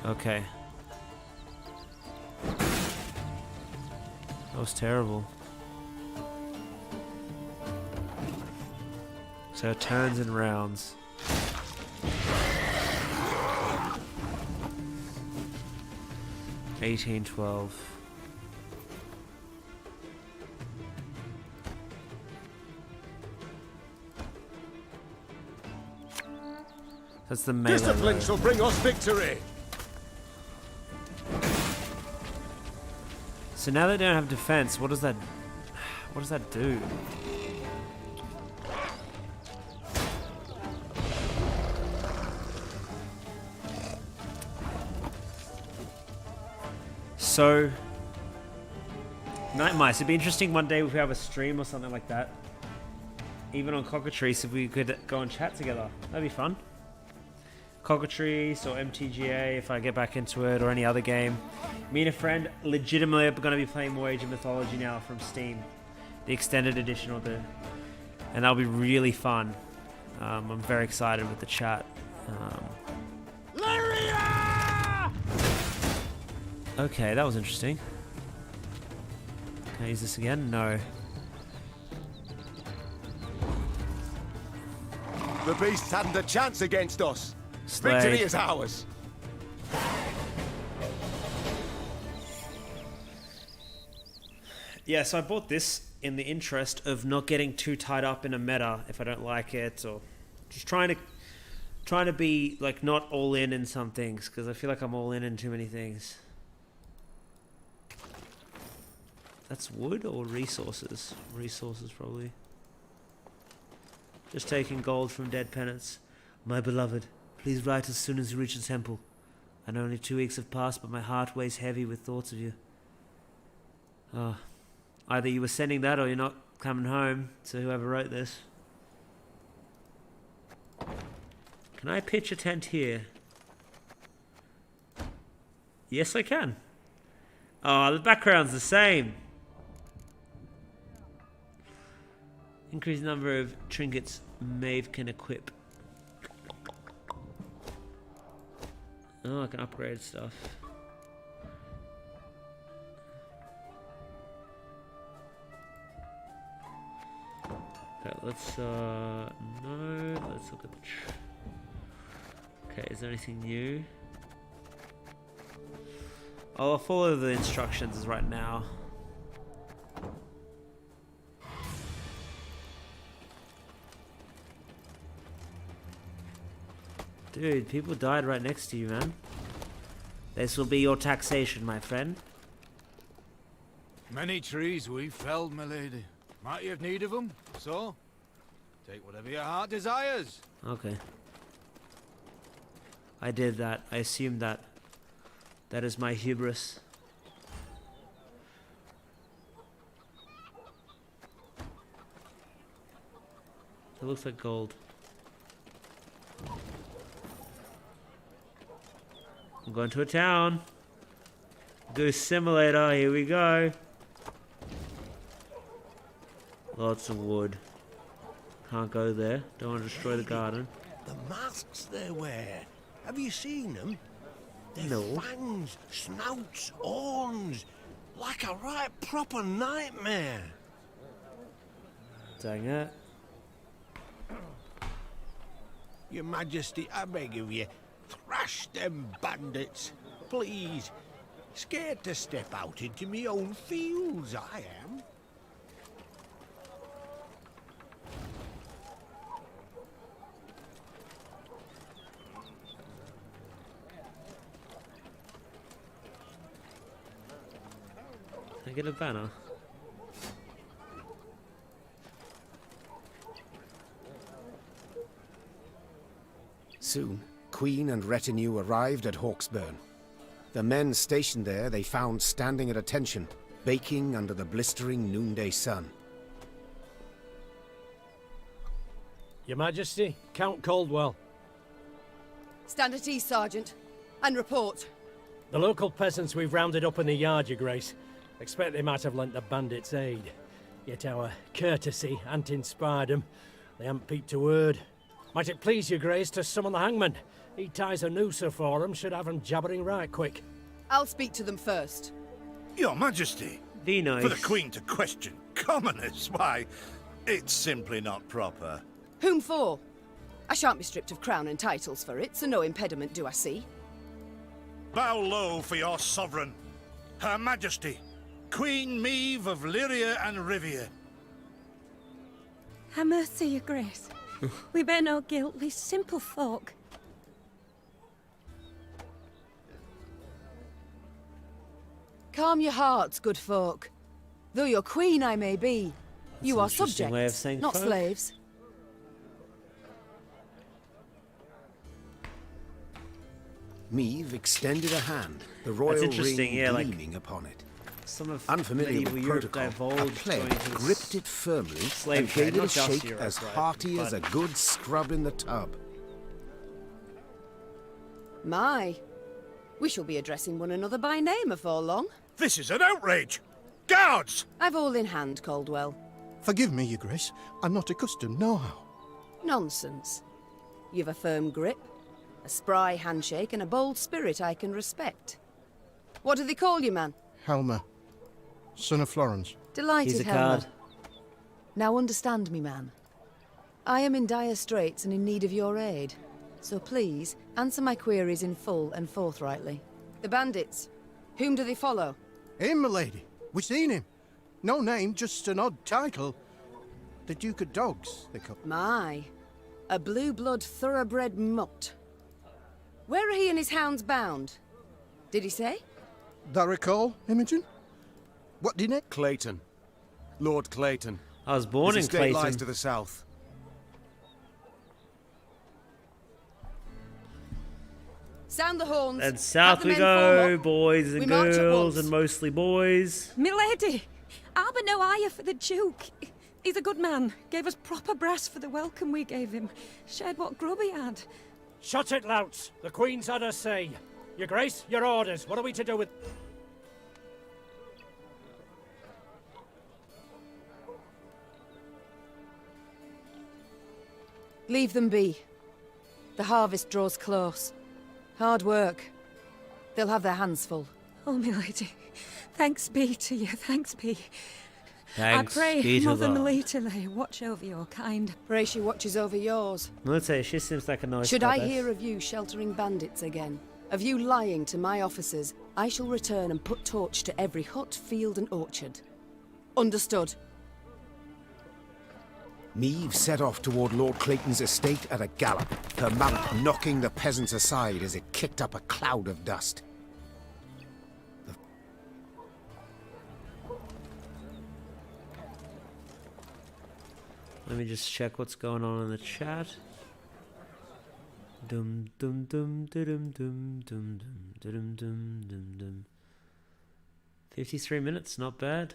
Okay. That was terrible. So turns and rounds. $18.12. That's the melee. Discipline shall bring us victory. So now they don't have defense. What does that do? So, Night Mice. It'd be interesting one day if we have a stream or something like that. Even on Cockatrice, if we could go and chat together. That'd be fun. Cockatrice or MTGA if I get back into it, or any other game. Me and a friend legitimately are going to be playing more Age of Mythology now from Steam. The extended edition and that'll be really fun. I'm very excited with the chat. Okay, that was interesting. Can I use this again? No. The beasts hadn't a chance against us. Slay. Victory is ours. Yeah, so I bought this in the interest of not getting too tied up in a meta if I don't like it, or just trying to be like not all in some things, because I feel like I'm all in too many things. That's wood or resources? Resources probably. Just taking gold from dead penance. My beloved, please write as soon as you reach the temple. I know only 2 weeks have passed, but my heart weighs heavy with thoughts of you. Oh, either you were sending that or you're not coming home, to whoever wrote this. Can I pitch a tent here? Yes, I can. Oh, the background's the same. Increase number of trinkets Maeve can equip. Oh, I can upgrade stuff. Okay, let's no, let's look at the okay, is there anything new? I'll follow the instructions right now. Dude, people died right next to you, man. This will be your taxation, my friend. Many trees we've felled, my lady. Might you have need of them? So, take whatever your heart desires. Okay. I did that. I assumed that. That is my hubris. It looks like gold. I'm going to a town. Goose Simulator, here we go. Lots of wood. Can't go there. Don't want to destroy the garden. The masks they wear. Have you seen them? They're No. fangs, snouts, horns. Like a right proper nightmare. Dang it. Your Majesty, I beg of you, thrash them bandits, please. Scared to step out into me own fields, I am. Can I get a banner? Soon, Queen and retinue arrived at Hawksburn. The men stationed there they found standing at attention, baking under the blistering noonday sun. Your Majesty, Count Caldwell. Stand at ease, Sergeant, and report. The local peasants we've rounded up in the yard, Your Grace. Expect they might have lent the bandits aid. Yet our courtesy hadn't inspired them. They haven't peeped a word. Might it please Your Grace to summon the hangman? He ties a noose for them, should have them jabbering right quick. I'll speak to them first. Your Majesty, Be nice. for the Queen to question commoners, why, it's simply not proper. Whom for? I shan't be stripped of crown and titles for it, so no impediment do I see. Bow low for your sovereign, Her Majesty, Queen Maeve of Lyria and Rivia. Have mercy, Your Grace. We bear no guilt, we simple folk. Calm your hearts, good folk. Though your queen I may be, you an are interesting way of subjects, saying not folk. slaves. Maeve extended a hand, the royal interesting, ring yeah, like- gleaming upon it. Some of Unfamiliar medieval with Europe protocol, a divulged pleb going to this gripped it firmly slave and trade, gave it a not just shake Europe, as right, hearty as but- a good scrub in the tub. My, we shall be addressing one another by name afore long. This is an outrage! Guards! I've all in hand, Caldwell. Forgive me, Your Grace. I'm not accustomed, no how. Nonsense. You've a firm grip, a spry handshake, and a bold spirit I can respect. What do they call you, man? Helmer, son of Florence. Delighted, He's a Helmer. card. Now understand me, man. I am in dire straits and in need of your aid. So please, answer my queries in full and forthrightly. The bandits. Whom do they follow? Him, milady. We seen him. No name, just an odd title. The Duke of Dogs, they call. My. A blue-blood thoroughbred mutt. Where are he and his hounds bound? Did he say? That recall, Imogen? What did it? Clayton. Lord Clayton. I was born His in estate lies Clayton. to the south. Sound the horns. And south Have the we men go, form up. boys and We march at girls, once. and mostly boys. Milady, I've no ire for the Duke. He's a good man. Gave us proper brass for the welcome we gave him. Shared what grub he had. Shut it, louts. The Queen's had her say. Your Grace, your orders. What are we to do with... Leave them be. The harvest draws close. Hard work. They'll have their hands full. Oh, milady, thanks be to you, thanks be. Thanks I pray be to Mother God. Milady watch over your kind. Pray she watches over yours. Let's say she seems like a nice Should I goddess. hear of you sheltering bandits again, of you lying to my officers, I shall return and put torch to every hut, field and orchard. Understood. Meve set off toward Lord Clayton's estate at a gallop, her mount knocking the peasants aside as it kicked up a cloud of dust. Let me just check what's going on in the chat. Dum dum dum dum dum dum dum dum dum dum. 53 minutes, not bad.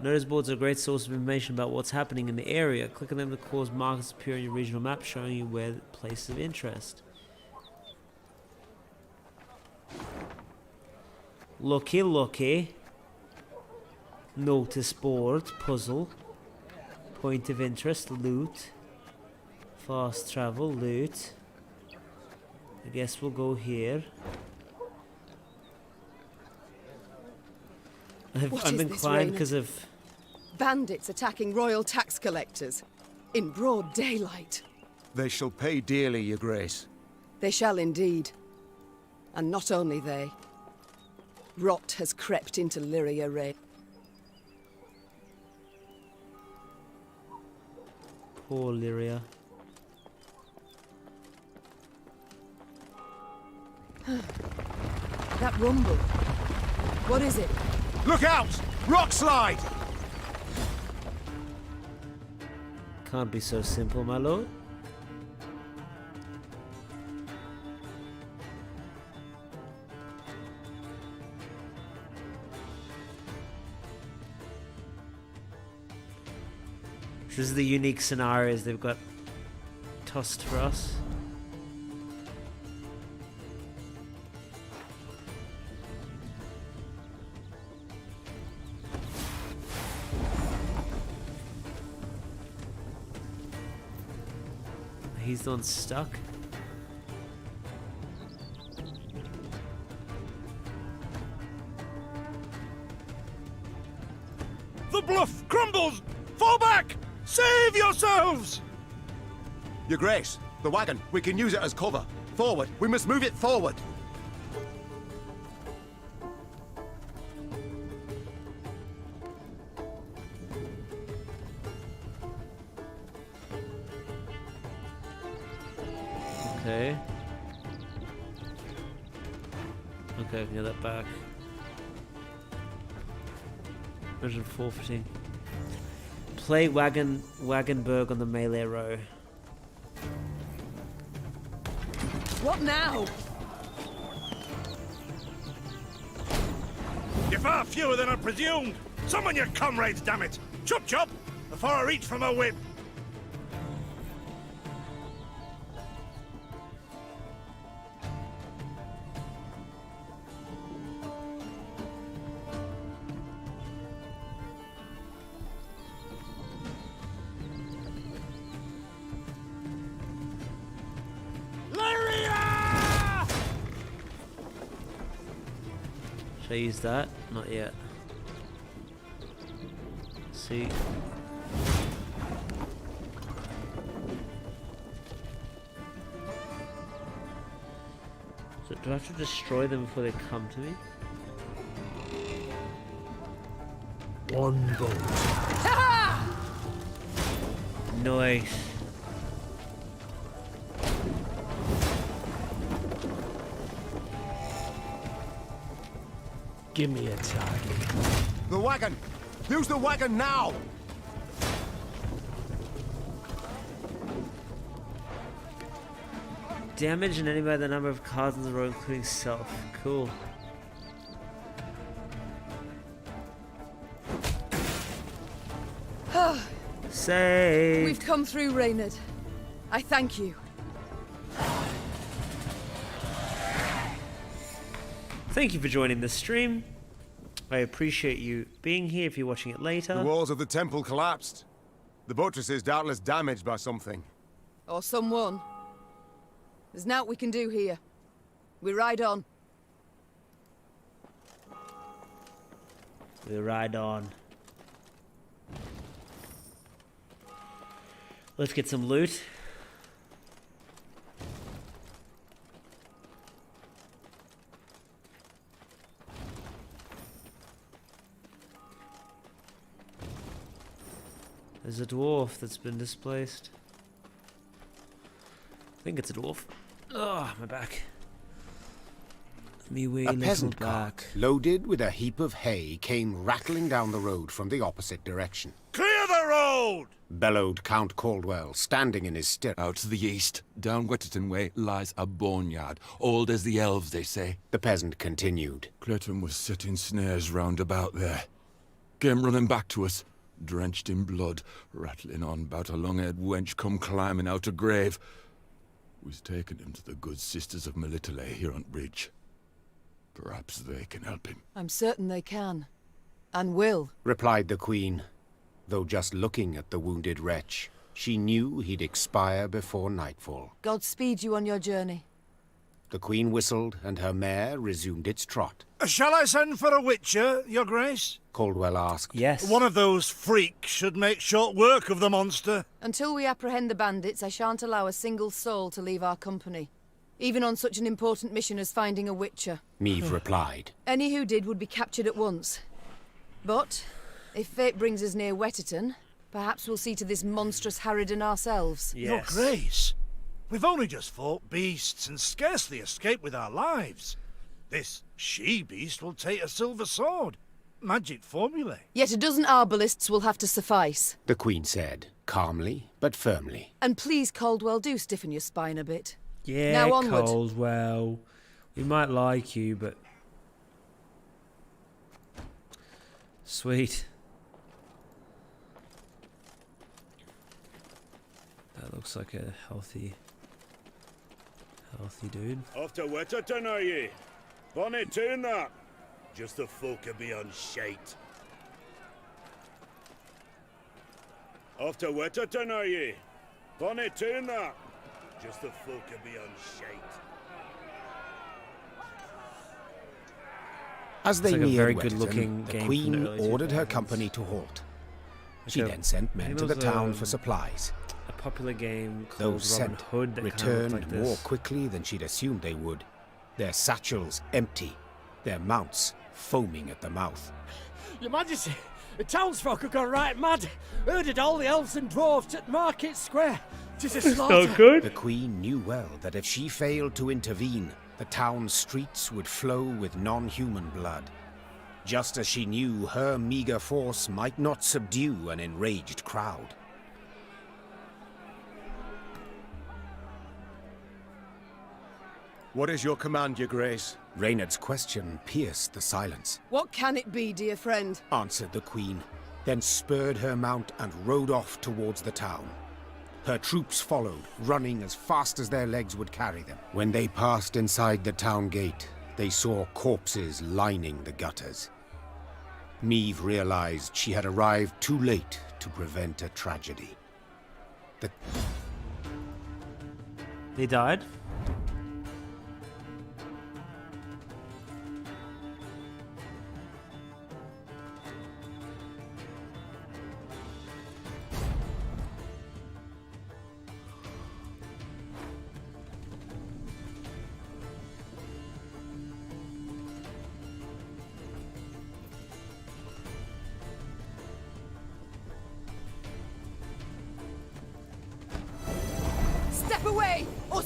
Notice boards are a great source of information about what's happening in the area. Click on them to cause markers to appear on your regional map, showing you where places of interest. Lucky, lucky. Notice board, puzzle. Point of interest, loot. Fast travel, loot. I guess we'll go here. What I'm is this, inclined Raynard? because of... Bandits attacking royal tax collectors. In broad daylight. They shall pay dearly, Your Grace. They shall indeed. And not only they. Rot has crept into Lyria Ray. Poor Lyria. That rumble. What is it? Look out! Rock slide! Can't be so simple, my lord. This is the unique scenarios they've got tossed for us. He's the one stuck. The bluff crumbles! Fall back! Save yourselves! Your Grace, the wagon. We can use it as cover. Forward. We must move it forward. Okay. Okay, I can get that back. Imagine forfeiting. Play Wagenburg on the melee row. What now? You're far fewer than I presumed! Summon your comrades, damn it! Chop chop! Before I reach for my whip! They use that? Not yet. See. So do I have to destroy them before they come to me? One vote. Nice. Give me a target. The wagon! Use the wagon now! Damage and enemy by the number of cards in the row, including self. Cool. Save! We've come through, Reynard. I thank you. Thank you for joining this stream. I appreciate you being here if you're watching it later. The walls of the temple collapsed. The buttresses doubtless damaged by something. Or someone. There's naught we can do here. We ride on. We ride on. Let's get some loot. There's a dwarf that's been displaced. I think it's a dwarf. Oh, my back. Me wee A little peasant back. cart, loaded with a heap of hay, came rattling down the road from the opposite direction. Clear the road! Bellowed Count Caldwell, standing in his stirrup. Out to the east, down Wetterton Way, lies a boneyard, old as the elves, they say. The peasant continued. Clayton was setting snares round about there. Came running back to us, drenched in blood, rattling on about a long-haired wench come climbing out a grave. We's taken him to the good sisters of Melitele here on Bridge. Perhaps they can help him. I'm certain they can. And will. Replied the Queen, though just looking at the wounded wretch, she knew he'd expire before nightfall. God speed you on your journey. The Queen whistled, and her mare resumed its trot. Shall I send for a witcher, Your Grace? Caldwell asked. Yes. One of those freaks should make short work of the monster. Until we apprehend the bandits, I shan't allow a single soul to leave our company. Even on such an important mission as finding a witcher. Meave replied. Any who did would be captured at once. But, if fate brings us near Wetterton, perhaps we'll see to this monstrous harridan ourselves. Yes. Your Grace, we've only just fought beasts and scarcely escaped with our lives. This she-beast will take a silver sword. Magic formulae. Yet a dozen arbalists will have to suffice. The Queen said, calmly but firmly. And please, Caldwell, do stiffen your spine a bit. Yeah, Now onward. Caldwell. We might like you, but... Sweet. That looks like a healthy dude. Off to Wetterton, are ye? Bonnie tune that. Just the folk are beyond shite. Off to Wetterton, are ye? Bonnie tune that. Just the folk are beyond shite. As they It's like a neared very Wetterton, good-looking the game from Queen the early ordered her 2000s. company to halt. She Like a- then sent I men think to it the was, town for supplies. A popular game called Those Robin sent Hood that kind of returned looked like more this. quickly than she'd assumed they would. Their satchels empty, their mounts foaming at the mouth. Your Majesty, the townsfolk have gone right mad. Herded all the elves and dwarves at Market Square. 'Tis a slaughter. The Queen knew well that if she failed to intervene, the town's streets would flow with non-human blood. Just as she knew her meager force might not subdue an enraged crowd. What is your command, Your Grace? Reynard's question pierced the silence. What can it be, dear friend? Answered the Queen, then spurred her mount and rode off towards the town. Her troops followed, running as fast as their legs would carry them. When they passed inside the town gate, they saw corpses lining the gutters. Meave realized she had arrived too late to prevent a tragedy. They died?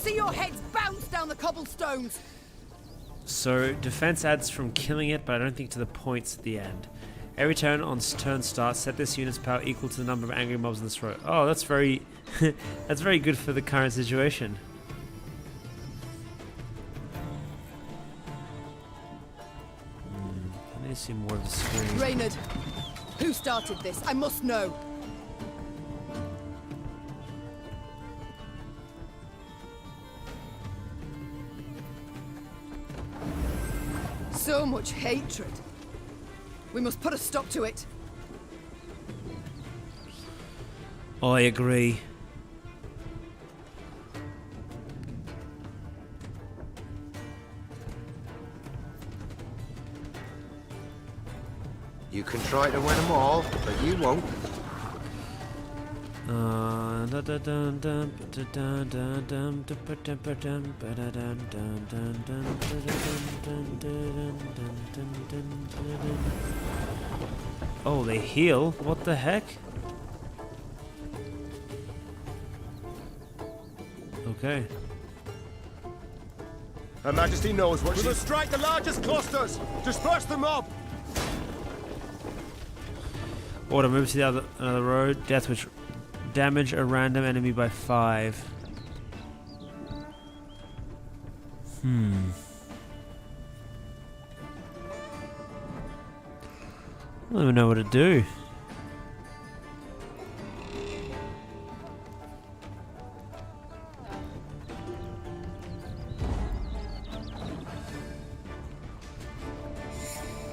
see your heads bounce down the cobblestones. So defense adds from killing it, but I don't think to the points at the end. Every turn on turn start, set this unit's power equal to the number of angry mobs in this row. Oh, that's very, that's very good for the current situation. I need to see more of the screen. Reynard, who started this? I must know. So much hatred. We must put a stop to it. I agree. You can try to win them all, but you won't. Oh, they heal? What the heck? Okay. Her Majesty knows what We she... must strike the largest clusters! Disperse the mob! Order, move to the another road. Death which damage a random enemy by 5. I don't even know what to do.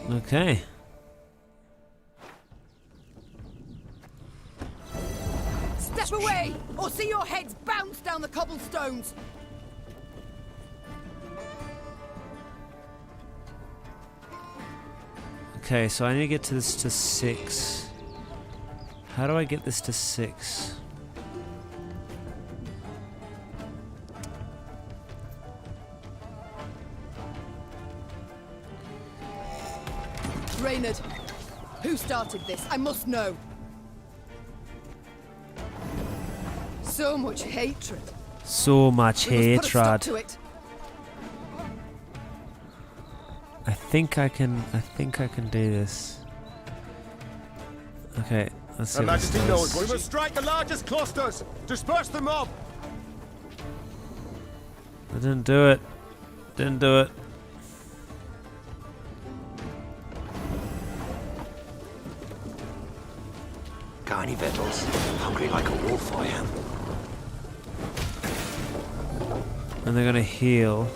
Okay. Step away, or see your heads bounce down the cobblestones. Okay, so I need to get to this to 6. How do I get this to 6? Reynard, who started this? I must know. So much hatred. So much We must put a stop hatred. to it. I think I can do this. Okay, let's see Her what this Majesty knows does. what We must strike the largest clusters! Disperse the mob! I didn't do it. Didn't do it. Got any victuals? Hungry like a wolf, I am. And they're gonna heal.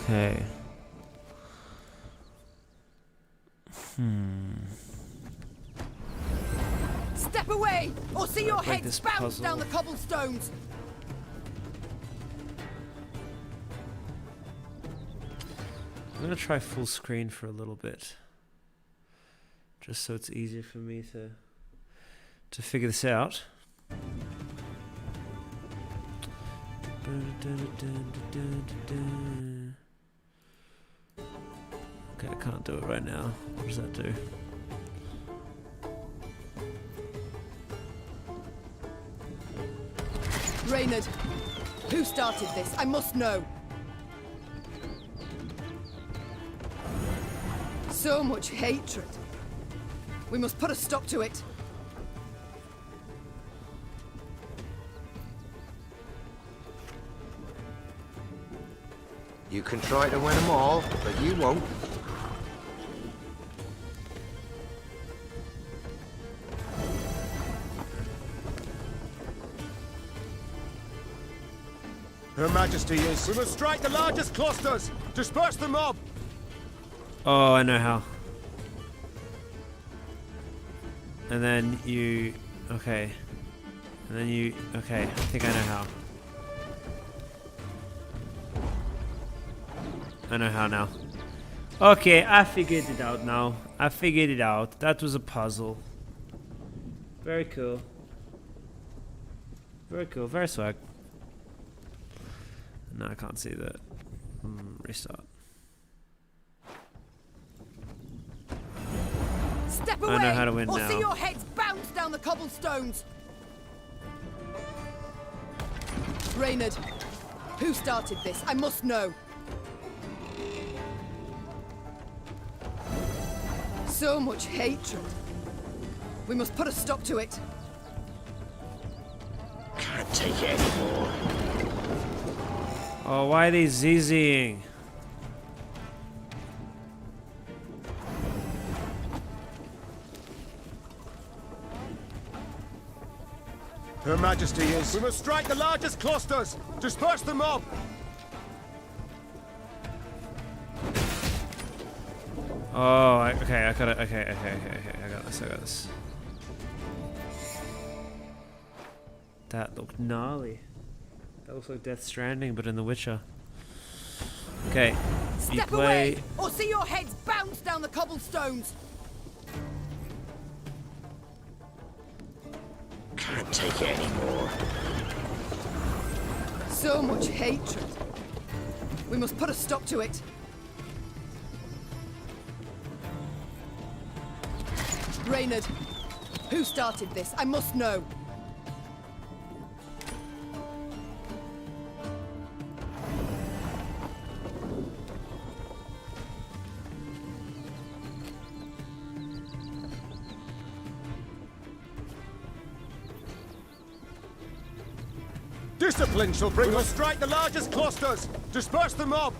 Okay. Step away, or see your Break heads this bounce puzzle. down the cobblestones. I'm gonna try full screen for a little bit. Just so it's easier for me to figure this out. Okay, I can't do it right now. What does that do? Reynard, who started this? I must know. So much hatred. We must put a stop to it. You can try to win them all, but you won't. Her Majesty is... We must strike the largest clusters! Disperse the mob! Oh, I know how. And then you... Okay. And then you... Okay, I think I know how. I know how now. Okay, I figured it out now. I figured it out. That was a puzzle. Very cool. Very cool. Very swag. No, I can't see that. Restart. Step I away, know how to win or now. see your heads bounce down the cobblestones. Reynard, who started this? I must know. So much hatred. We must put a stop to it. Can't take it anymore. Oh, why are they zizzying? Her Majesty is... We must strike the largest clusters! Disperse the mob! Oh, okay, I got it. Okay, I got this. That looked gnarly. That looks like Death Stranding, but in The Witcher. Okay, you Step play... away, or see your heads bounce down the cobblestones! Can't take it anymore. So much hatred. We must put a stop to it. Reynard, who started this? I must know. Discipline shall bring us... We must strike the largest clusters! Disperse the mob!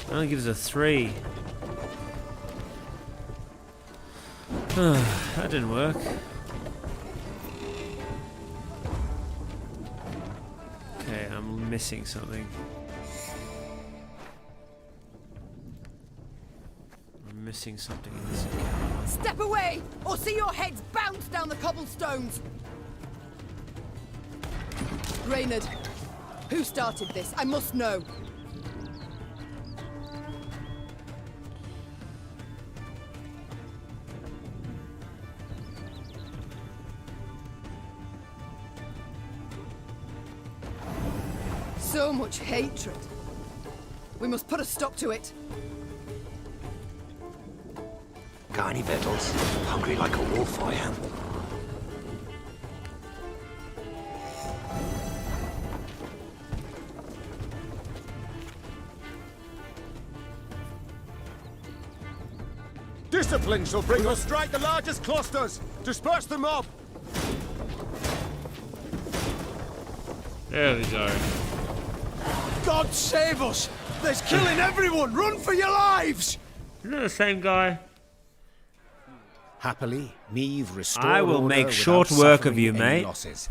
That gives a 3. That didn't work. Okay, I'm missing something. I'm missing something in this account. Step away, or see your heads bounce down the cobblestones! Reynard, who started this? I must know. So much hatred. We must put a stop to it. Got any victuals? Hungry like a wolf, I am. Discipline shall bring us... Strike the largest clusters! Disperse the mob! There we go. God save us! There's killing everyone! Run for your lives! Isn't it the same guy? Happily, Niamh restored I will order make without short work of suffering you, any mate. losses.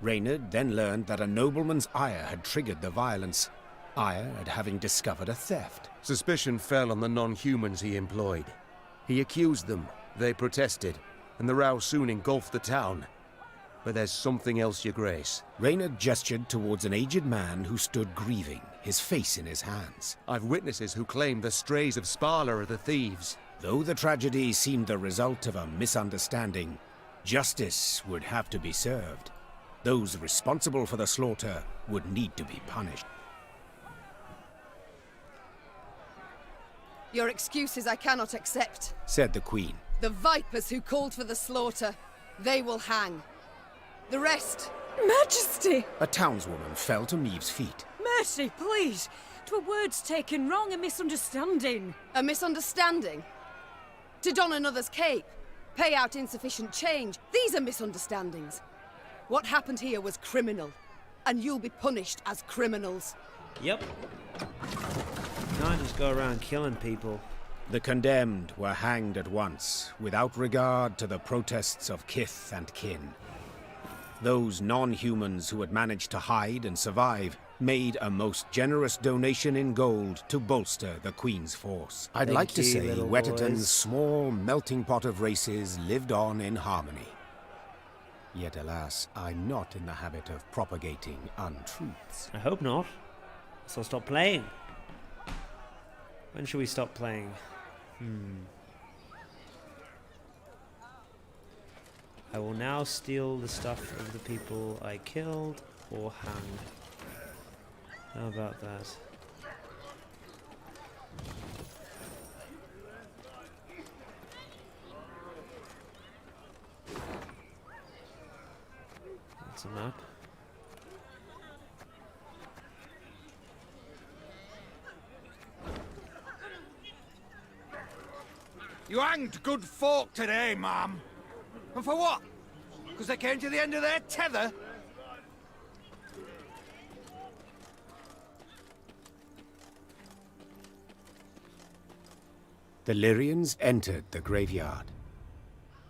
Reynard then learned that a nobleman's ire had triggered the violence. Ire at having discovered a theft. Suspicion fell on the non-humans he employed. He accused them, they protested, and the row soon engulfed the town. But there's something else, Your Grace. Reynard gestured towards an aged man who stood grieving, his face in his hands. I've witnesses who claim the strays of Sparla are the thieves. Though the tragedy seemed the result of a misunderstanding, justice would have to be served. Those responsible for the slaughter would need to be punished. Your excuses I cannot accept, said the Queen. The vipers who called for the slaughter, they will hang. The rest... Majesty! A townswoman fell to Niamh's feet. Mercy, please! 'Twere words taken wrong, a misunderstanding. A misunderstanding? To don another's cape, pay out insufficient change. These are misunderstandings. What happened here was criminal, and you'll be punished as criminals. Yep. Can't just go around killing people. The condemned were hanged at once, without regard to the protests of kith and kin. Those non-humans who had managed to hide and survive made a most generous donation in gold to bolster the Queen's force. I'd like to say Wetterton's small melting pot of races lived on in harmony. Yet alas, I'm not in the habit of propagating untruths. I hope not. So stop playing. When should we stop playing? I will now steal the stuff of the people I killed or hang. How about that? That's a map. You hanged good folk today, ma'am. And for what? Because they came to the end of their tether? The Lyrians entered the graveyard.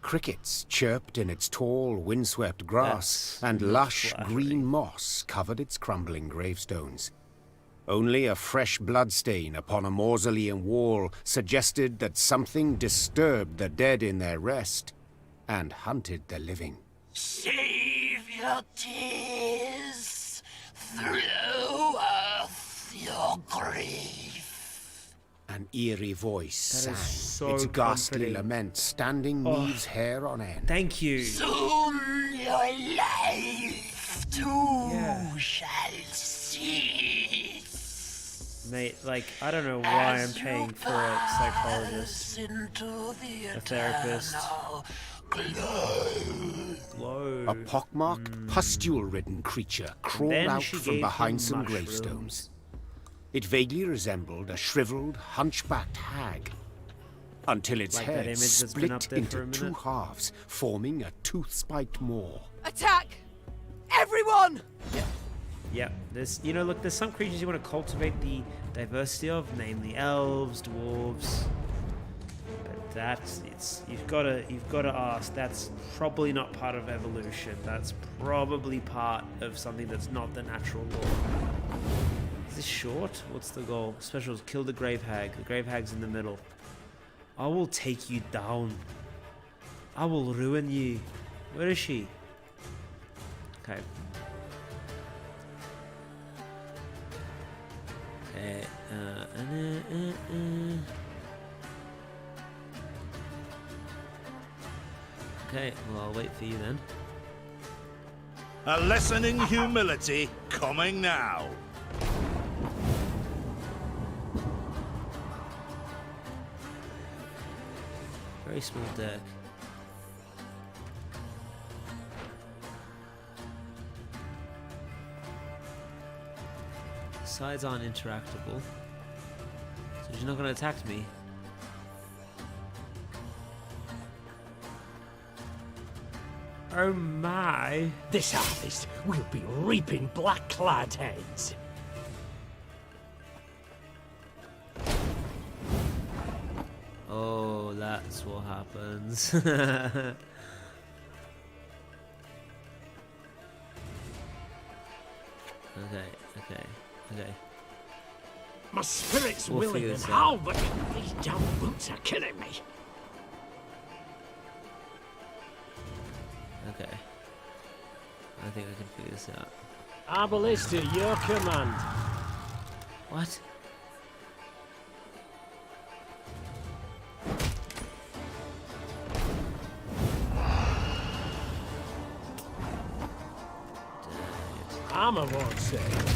Crickets chirped in its tall, windswept grass, and lush green moss covered its crumbling gravestones. Only a fresh bloodstain upon a mausoleum wall suggested that something disturbed the dead in their rest and hunted the living. Save your tears, throw off your grief. An eerie voice That is sang, so its ghastly comforting. lament standing Neve's hair on end. Thank you. Soon your life too shall cease. Mate, like, I don't know why I'm paying for a psychologist, a therapist. Glow. A pockmarked, pustule-ridden creature crawled then out she from gave behind him some mushrooms. gravestones. It vaguely resembled a shriveled, hunchbacked hag, until its Like that head image that's been up split there for into a two minute? halves, forming a tooth-spiked maw. Attack! Everyone! Yep, there's, you know, look, there's some creatures you want to cultivate the diversity of, namely elves, dwarves. But you've got to ask, that's probably not part of evolution. That's probably part of something that's not the natural law. Is this short? What's the goal? Specials, kill the grave hag. The grave hag's in the middle. I will take you down. I will ruin you. Where is she? Okay. Okay, well, I'll wait for you then. A lesson in humility coming now. Very small deck. Sides aren't interactable. So you're not going to attack me. Oh my. This harvest, we'll be reaping black-clad heads. Oh, that's what happens. Okay. My spirit's We'll willing figure and this how, out. but these damn boots are killing me. Okay. I think I can figure this out. Arbalista, your command. What? Armor won't save.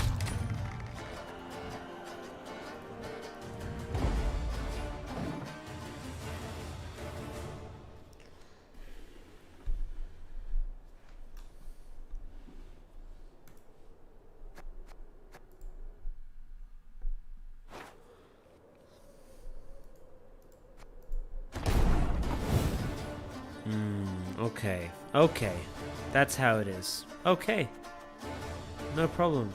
Okay. That's how it is. Okay. No problem.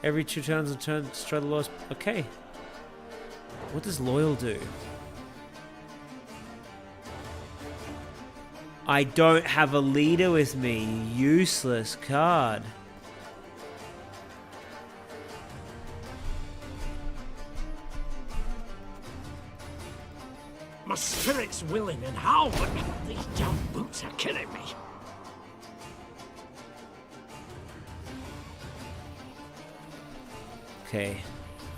Every 2 turns and turn destroy the lowest. Okay. What does loyal do? I don't have a leader with me. Useless card. My spirit's willing and how, but these damn boots are killing me. Okay.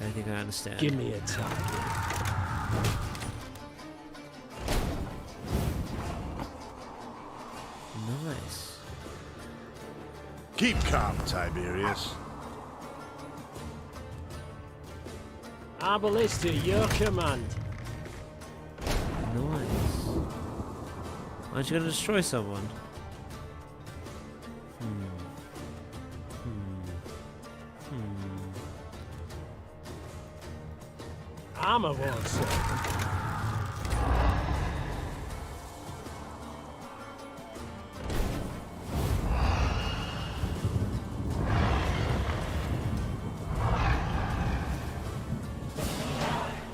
I think I understand. Give me a target. Nice. Keep calm, Tiberius. Arbalista, your command. Aren't you gonna destroy someone? armor won't serve.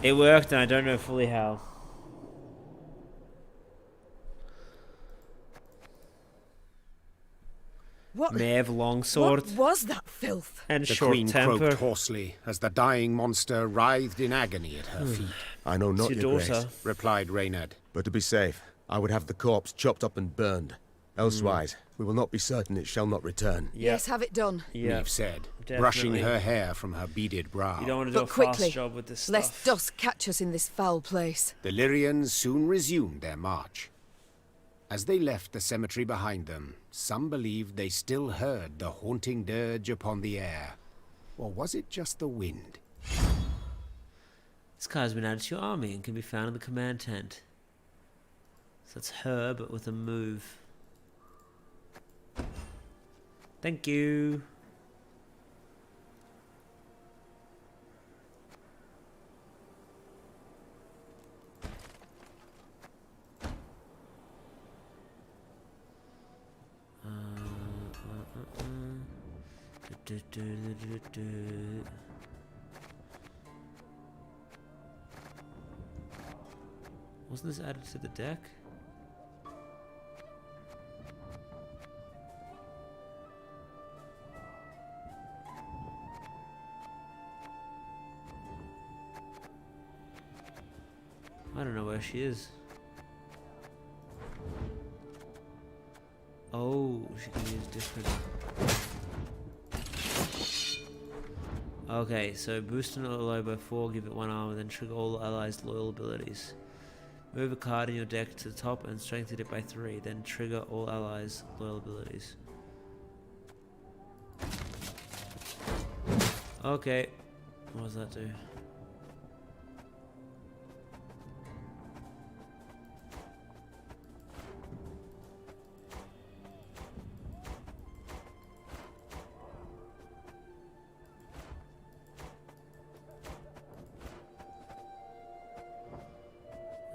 It worked, and I don't know fully how. What? Maeve Longsword. What was that filth? And The short queen temper. croaked hoarsely as the dying monster writhed in agony at her feet. I know not, It's your your grace. daughter. Replied Reynard. But to be safe, I would have the corpse chopped up and burned. Elsewise, we will not be certain it shall not return. Yes, have it done. Maeve said, definitely. brushing her hair from her beaded brow. You don't want to do But a quickly, fast job with this stuff. lest dusk catch us in this foul place. The Lyrians soon resumed their march. As they left the cemetery behind them, some believed they still heard the haunting dirge upon the air. Or was it just the wind? This card's been added to your army and can be found in the command tent. So it's her, but with a move. Thank you. Wasn't this added to the deck? I don't know where she is. Oh, she can use different. Okay, so boost an ally by 4, give it 1 armor, then trigger all allies' loyal abilities. Move a card in your deck to the top and strengthen it by 3, then trigger all allies' loyal abilities. Okay, what does that do?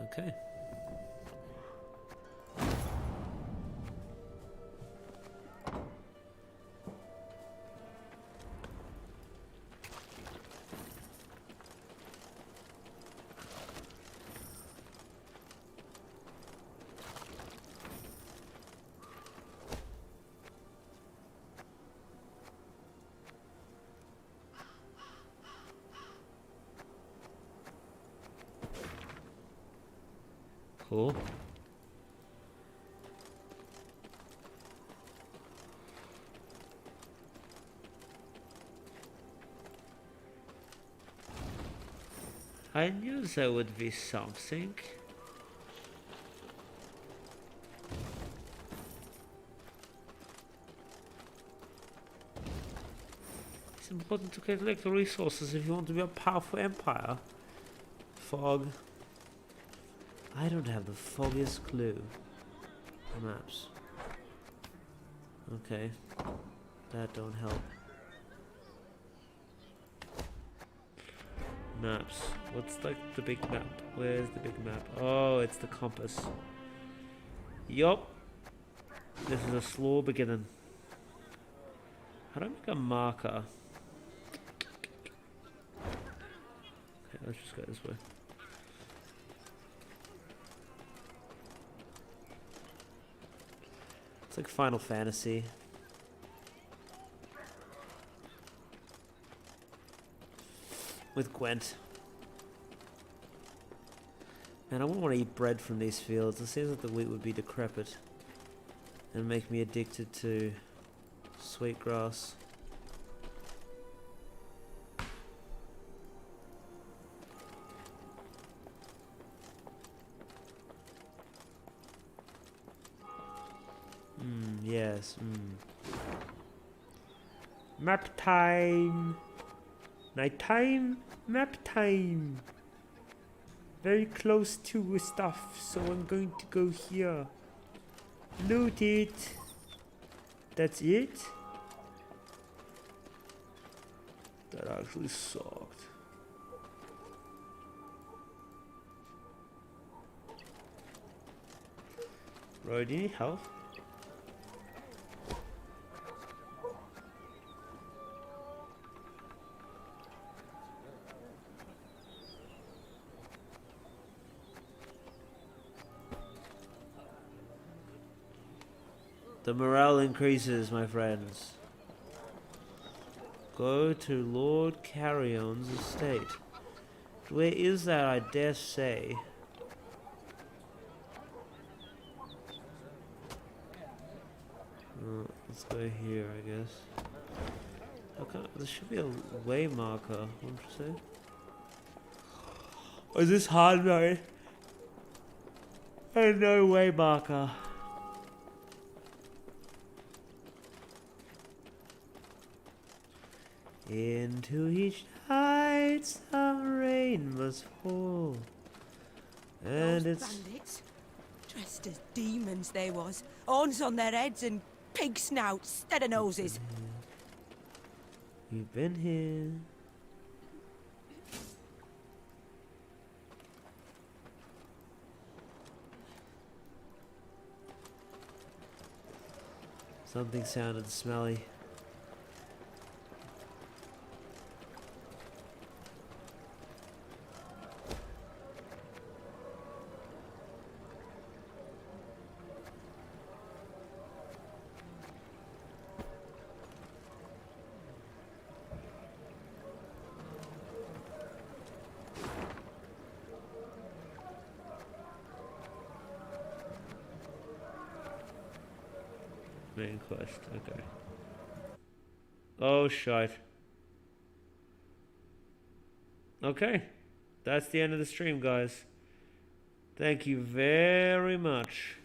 Okay. Cool. I knew there would be something. It's important to collect the resources if you want to be a powerful empire. Fog. I don't have the foggiest clue. Maps. Okay. That don't help. Maps. What's like the big map? Where's the big map? Oh, it's the compass. Yup. This is a slow beginning. How do I make a marker? Okay, let's just go this way. It's like Final Fantasy. With Gwent. Man, I wouldn't want to eat bread from these fields. It seems like the wheat would be decrepit. And make me addicted to sweet grass. Yes. Map time. Night time. Map time. Very close to stuff, so I'm going to go here. Loot it. That's it. That actually sucked. Roy, do you need help? The morale increases, my friends. Go to Lord Carrion's estate. Where is that, I dare say? Let's go here, I guess. There should be a way marker, 1%. Oh, is this hard mode? There's no way marker. Into each night some rain must fall. And Those it's bandits, dressed as demons they was, horns on their heads and pig snouts instead of noses. You've been here. Something sounded smelly. Main quest, okay. Oh, shite. Okay. That's the end of the stream, guys. Thank you very much.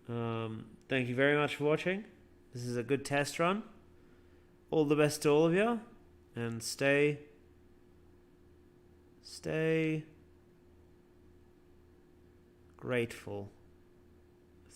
Thank you very much for watching. This is a good test run. All the best to all of you. And stay grateful.